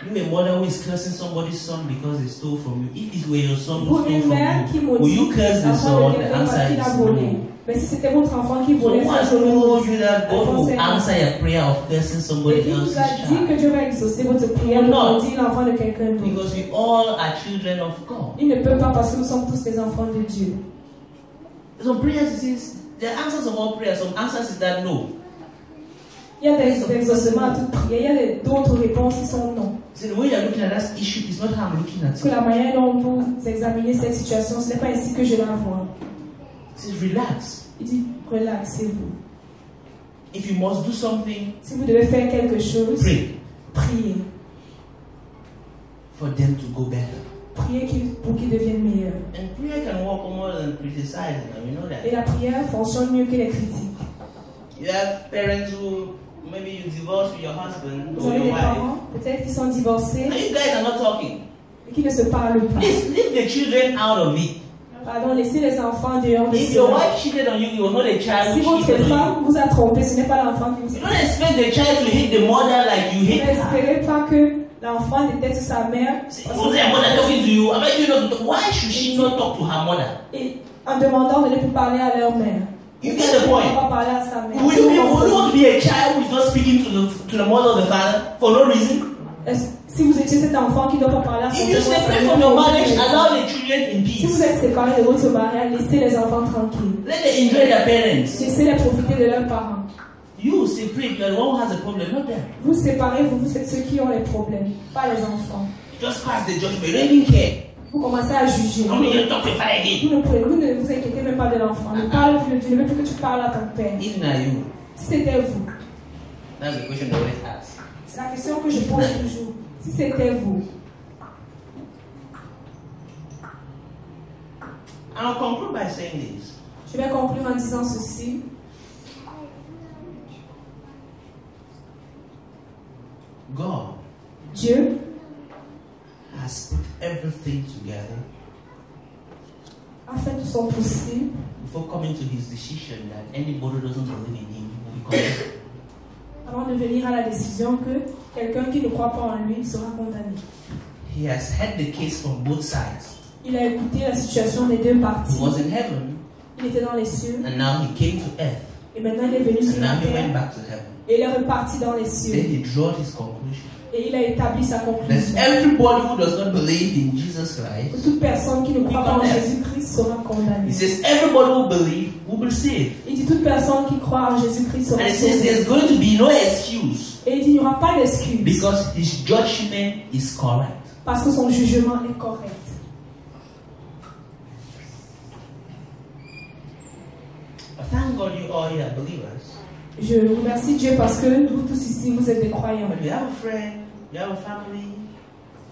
[SPEAKER 1] You a mother who is cursing somebody's son because they stole from you. If it were your son who
[SPEAKER 2] Pour
[SPEAKER 1] stole
[SPEAKER 2] une mère qui
[SPEAKER 1] from you, will you curse the
[SPEAKER 2] maudit
[SPEAKER 1] son?
[SPEAKER 2] l'enfant de
[SPEAKER 1] The
[SPEAKER 2] quelqu'un parce
[SPEAKER 1] answer
[SPEAKER 2] qu'il a
[SPEAKER 1] is
[SPEAKER 2] volé.
[SPEAKER 1] no.
[SPEAKER 2] Mais si c'était votre enfant qui
[SPEAKER 1] So
[SPEAKER 2] volait,
[SPEAKER 1] once
[SPEAKER 2] ça je le
[SPEAKER 1] told you that God will
[SPEAKER 2] Réponse est non.
[SPEAKER 1] answer your prayer of cursing
[SPEAKER 2] Et
[SPEAKER 1] somebody
[SPEAKER 2] qui
[SPEAKER 1] else's
[SPEAKER 2] vous a dit
[SPEAKER 1] child.
[SPEAKER 2] que Dieu va exaucer votre prière de
[SPEAKER 1] Non.
[SPEAKER 2] maudire l'enfant de quelqu'un d'autre.
[SPEAKER 1] Because we all are children of God.
[SPEAKER 2] Il ne peut pas parce que nous sommes tous des enfants de Dieu.
[SPEAKER 1] Some prayers it says the answers of all prayers. Some answers is that no.
[SPEAKER 2] Il y a des exaucements à toute prière, il y a d'autres réponses qui sont non.
[SPEAKER 1] So the way you are looking at that issue is not how I'm looking at
[SPEAKER 2] Que
[SPEAKER 1] it.
[SPEAKER 2] la manière dont vous examinez cette situation, ce n'est pas ainsi que je la vois.
[SPEAKER 1] It says relax.
[SPEAKER 2] Il dit, relaxez-vous.
[SPEAKER 1] If you must do something,
[SPEAKER 2] Si vous devez faire quelque chose,
[SPEAKER 1] pray
[SPEAKER 2] priez.
[SPEAKER 1] for them to go better.
[SPEAKER 2] Priez pour qu'ils deviennent meilleurs.
[SPEAKER 1] And prayer can work more than criticizing. You know
[SPEAKER 2] Et
[SPEAKER 1] that.
[SPEAKER 2] la prière fonctionne mieux que les critiques.
[SPEAKER 1] You have parents who maybe you divorce with your husband
[SPEAKER 2] Vous
[SPEAKER 1] or
[SPEAKER 2] avez
[SPEAKER 1] your
[SPEAKER 2] des
[SPEAKER 1] wife,
[SPEAKER 2] parents, peut-être qui sont divorcés
[SPEAKER 1] and you guys are not talking.
[SPEAKER 2] et qui ne se parlent pas.
[SPEAKER 1] Please leave the children out of it.
[SPEAKER 2] Pardon, laissez les enfants dehors de
[SPEAKER 1] If your
[SPEAKER 2] cela.
[SPEAKER 1] wife cheated on you, it was not a child
[SPEAKER 2] Si
[SPEAKER 1] who
[SPEAKER 2] votre
[SPEAKER 1] cheated on
[SPEAKER 2] femme vous a trompé, ce n'est pas l'enfant qui
[SPEAKER 1] you.
[SPEAKER 2] vous
[SPEAKER 1] You don't expect the child to hate the mother like you hate her.
[SPEAKER 2] N'espérez pas que l'enfant déteste sa mère.
[SPEAKER 1] Was your mother talking to you? Am I doing not to talk? Why should she not talk to her mother?
[SPEAKER 2] Et en demandant de ne plus parler à leur mère.
[SPEAKER 1] You get the point.
[SPEAKER 2] Ne pas parler à sa mère.
[SPEAKER 1] Will you want to be a child who is not speaking to the mother or the father for no reason?
[SPEAKER 2] Si vous étiez cet enfant qui ne doit pas parler à son
[SPEAKER 1] If you
[SPEAKER 2] père,
[SPEAKER 1] separate from your marriage, allow the children in
[SPEAKER 2] si vous
[SPEAKER 1] peace.
[SPEAKER 2] êtes séparés de votre mariage, laissez les enfants tranquilles.
[SPEAKER 1] Let them enjoy their parents.
[SPEAKER 2] Laissez-les profiter de leurs parents.
[SPEAKER 1] You separate, you are the one who has a problem, not them.
[SPEAKER 2] Vous séparez, vous êtes ceux qui ont les problèmes, pas les enfants.
[SPEAKER 1] Just pass the judgment. You don't even care.
[SPEAKER 2] Vous commencez à juger.
[SPEAKER 1] Don't even talk to your father again.
[SPEAKER 2] Vous ne vous inquiétez même pas de l'enfant. Ne parle plus de Dieu, ne veux plus que tu parles à ton père.
[SPEAKER 1] If not you,
[SPEAKER 2] Si c'était vous,
[SPEAKER 1] that's the question I always ask.
[SPEAKER 2] c'est la question que je pose toujours. Si c'était vous,
[SPEAKER 1] I'll conclude by saying this.
[SPEAKER 2] je vais conclure en disant ceci.
[SPEAKER 1] God
[SPEAKER 2] Dieu
[SPEAKER 1] has put everything together
[SPEAKER 2] a fait tout son possible
[SPEAKER 1] before coming to his decision that anybody who doesn't believe in him will be condemned.
[SPEAKER 2] avant de venir à la décision que quelqu'un qui ne croit pas en lui sera condamné.
[SPEAKER 1] He has had the case from both sides.
[SPEAKER 2] Il a écouté la situation des deux
[SPEAKER 1] He
[SPEAKER 2] parties.
[SPEAKER 1] was in heaven,
[SPEAKER 2] Il était dans les cieux
[SPEAKER 1] and now he came to earth,
[SPEAKER 2] et maintenant il est venu sur
[SPEAKER 1] and
[SPEAKER 2] la
[SPEAKER 1] now he went
[SPEAKER 2] terre
[SPEAKER 1] back to heaven.
[SPEAKER 2] et il est reparti dans les
[SPEAKER 1] Then
[SPEAKER 2] cieux
[SPEAKER 1] he drew his conclusion.
[SPEAKER 2] et il a établi sa
[SPEAKER 1] That
[SPEAKER 2] conclusion.
[SPEAKER 1] everybody who does not believe in Jesus
[SPEAKER 2] Que
[SPEAKER 1] Christ,
[SPEAKER 2] toute personne qui ne croit pas en
[SPEAKER 1] condamned.
[SPEAKER 2] Jésus-Christ sera
[SPEAKER 1] he
[SPEAKER 2] condamnée.
[SPEAKER 1] says everybody who believes will be saved.
[SPEAKER 2] Il dit toute personne qui croit en Jésus-Christ sera
[SPEAKER 1] And it says
[SPEAKER 2] sauvée.
[SPEAKER 1] there's going to be no excuse
[SPEAKER 2] Et il dit il n'y aura pas d'excuse
[SPEAKER 1] because his judgment is correct.
[SPEAKER 2] parce que son jugement est correct.
[SPEAKER 1] But thank God you all here are believers.
[SPEAKER 2] Je remercie Dieu parce que vous tous ici, vous êtes des croyants.
[SPEAKER 1] But you have a friend, you have a family,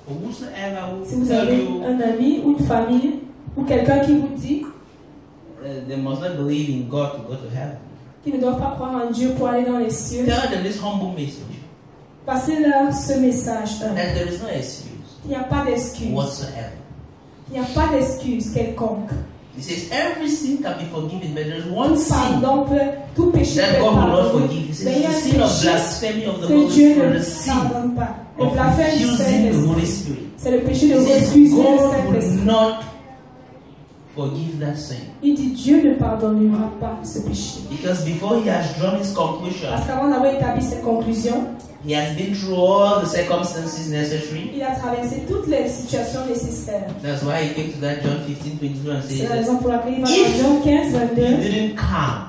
[SPEAKER 1] or whosoever
[SPEAKER 2] Si
[SPEAKER 1] will
[SPEAKER 2] vous
[SPEAKER 1] tell
[SPEAKER 2] avez
[SPEAKER 1] you
[SPEAKER 2] un ami ou une famille ou quelqu'un qui vous dit
[SPEAKER 1] they must not believe in God to go to heaven,
[SPEAKER 2] qu'ils ne doivent pas croire en Dieu pour aller dans les cieux,
[SPEAKER 1] tell them this humble message
[SPEAKER 2] passez-leur ce message.
[SPEAKER 1] that there is no excuse
[SPEAKER 2] Il n'y a pas d'excuse.
[SPEAKER 1] whatsoever.
[SPEAKER 2] Il n'y a pas d'excuse quelconque.
[SPEAKER 1] He says every sin can be forgiven, but there's one
[SPEAKER 2] Tout
[SPEAKER 1] sin
[SPEAKER 2] pardon peut, tout péché
[SPEAKER 1] that
[SPEAKER 2] peut
[SPEAKER 1] God will not
[SPEAKER 2] pardonner.
[SPEAKER 1] forgive. He
[SPEAKER 2] Mais il y
[SPEAKER 1] says
[SPEAKER 2] a
[SPEAKER 1] the
[SPEAKER 2] un
[SPEAKER 1] sin of
[SPEAKER 2] péché
[SPEAKER 1] blasphemy of the
[SPEAKER 2] que
[SPEAKER 1] Holy
[SPEAKER 2] Dieu
[SPEAKER 1] Spirit,
[SPEAKER 2] ne
[SPEAKER 1] the sin
[SPEAKER 2] pardonne pas. Le
[SPEAKER 1] of
[SPEAKER 2] blasphème du
[SPEAKER 1] refusing the Holy
[SPEAKER 2] Saint-Esprit.
[SPEAKER 1] Spirit.
[SPEAKER 2] C'est le péché de
[SPEAKER 1] He says
[SPEAKER 2] refuser le
[SPEAKER 1] God
[SPEAKER 2] Saint-Esprit.
[SPEAKER 1] will not forgive that sin.
[SPEAKER 2] Il dit Dieu ne pardonnera pas ce péché.
[SPEAKER 1] Because before he has drawn his conclusion,
[SPEAKER 2] Parce qu'avant d'avoir établi ses conclusions,
[SPEAKER 1] he has been through all the circumstances necessary.
[SPEAKER 2] il a traversé toutes les situations nécessaires.
[SPEAKER 1] That's why he came to that John 15:22 and
[SPEAKER 2] C'est
[SPEAKER 1] said
[SPEAKER 2] la
[SPEAKER 1] that
[SPEAKER 2] raison pour laquelle il va
[SPEAKER 1] If
[SPEAKER 2] dans Jean 15,
[SPEAKER 1] he
[SPEAKER 2] 22.
[SPEAKER 1] didn't come,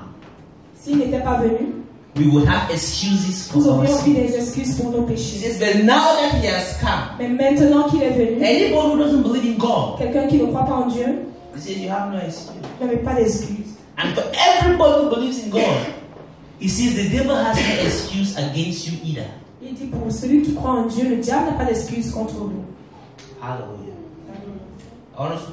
[SPEAKER 2] S'il n'était pas venu,
[SPEAKER 1] we would have excuses for
[SPEAKER 2] nous
[SPEAKER 1] our
[SPEAKER 2] aurions eu
[SPEAKER 1] sin.
[SPEAKER 2] des excuses pour nos
[SPEAKER 1] He
[SPEAKER 2] péchés.
[SPEAKER 1] says, but now that he has come,
[SPEAKER 2] Mais maintenant qu'il est venu,
[SPEAKER 1] anybody who doesn't believe in God,
[SPEAKER 2] quelqu'un qui ne croit pas en Dieu
[SPEAKER 1] he says you have no excuse.
[SPEAKER 2] n'avait pas d'excuses.
[SPEAKER 1] And for everybody who believes in God, he says the devil has no excuse against you either.
[SPEAKER 2] Il dit pour celui qui croit en Dieu, le diable n'a pas d'excuses contre vous.
[SPEAKER 1] Hallelujah. I want us to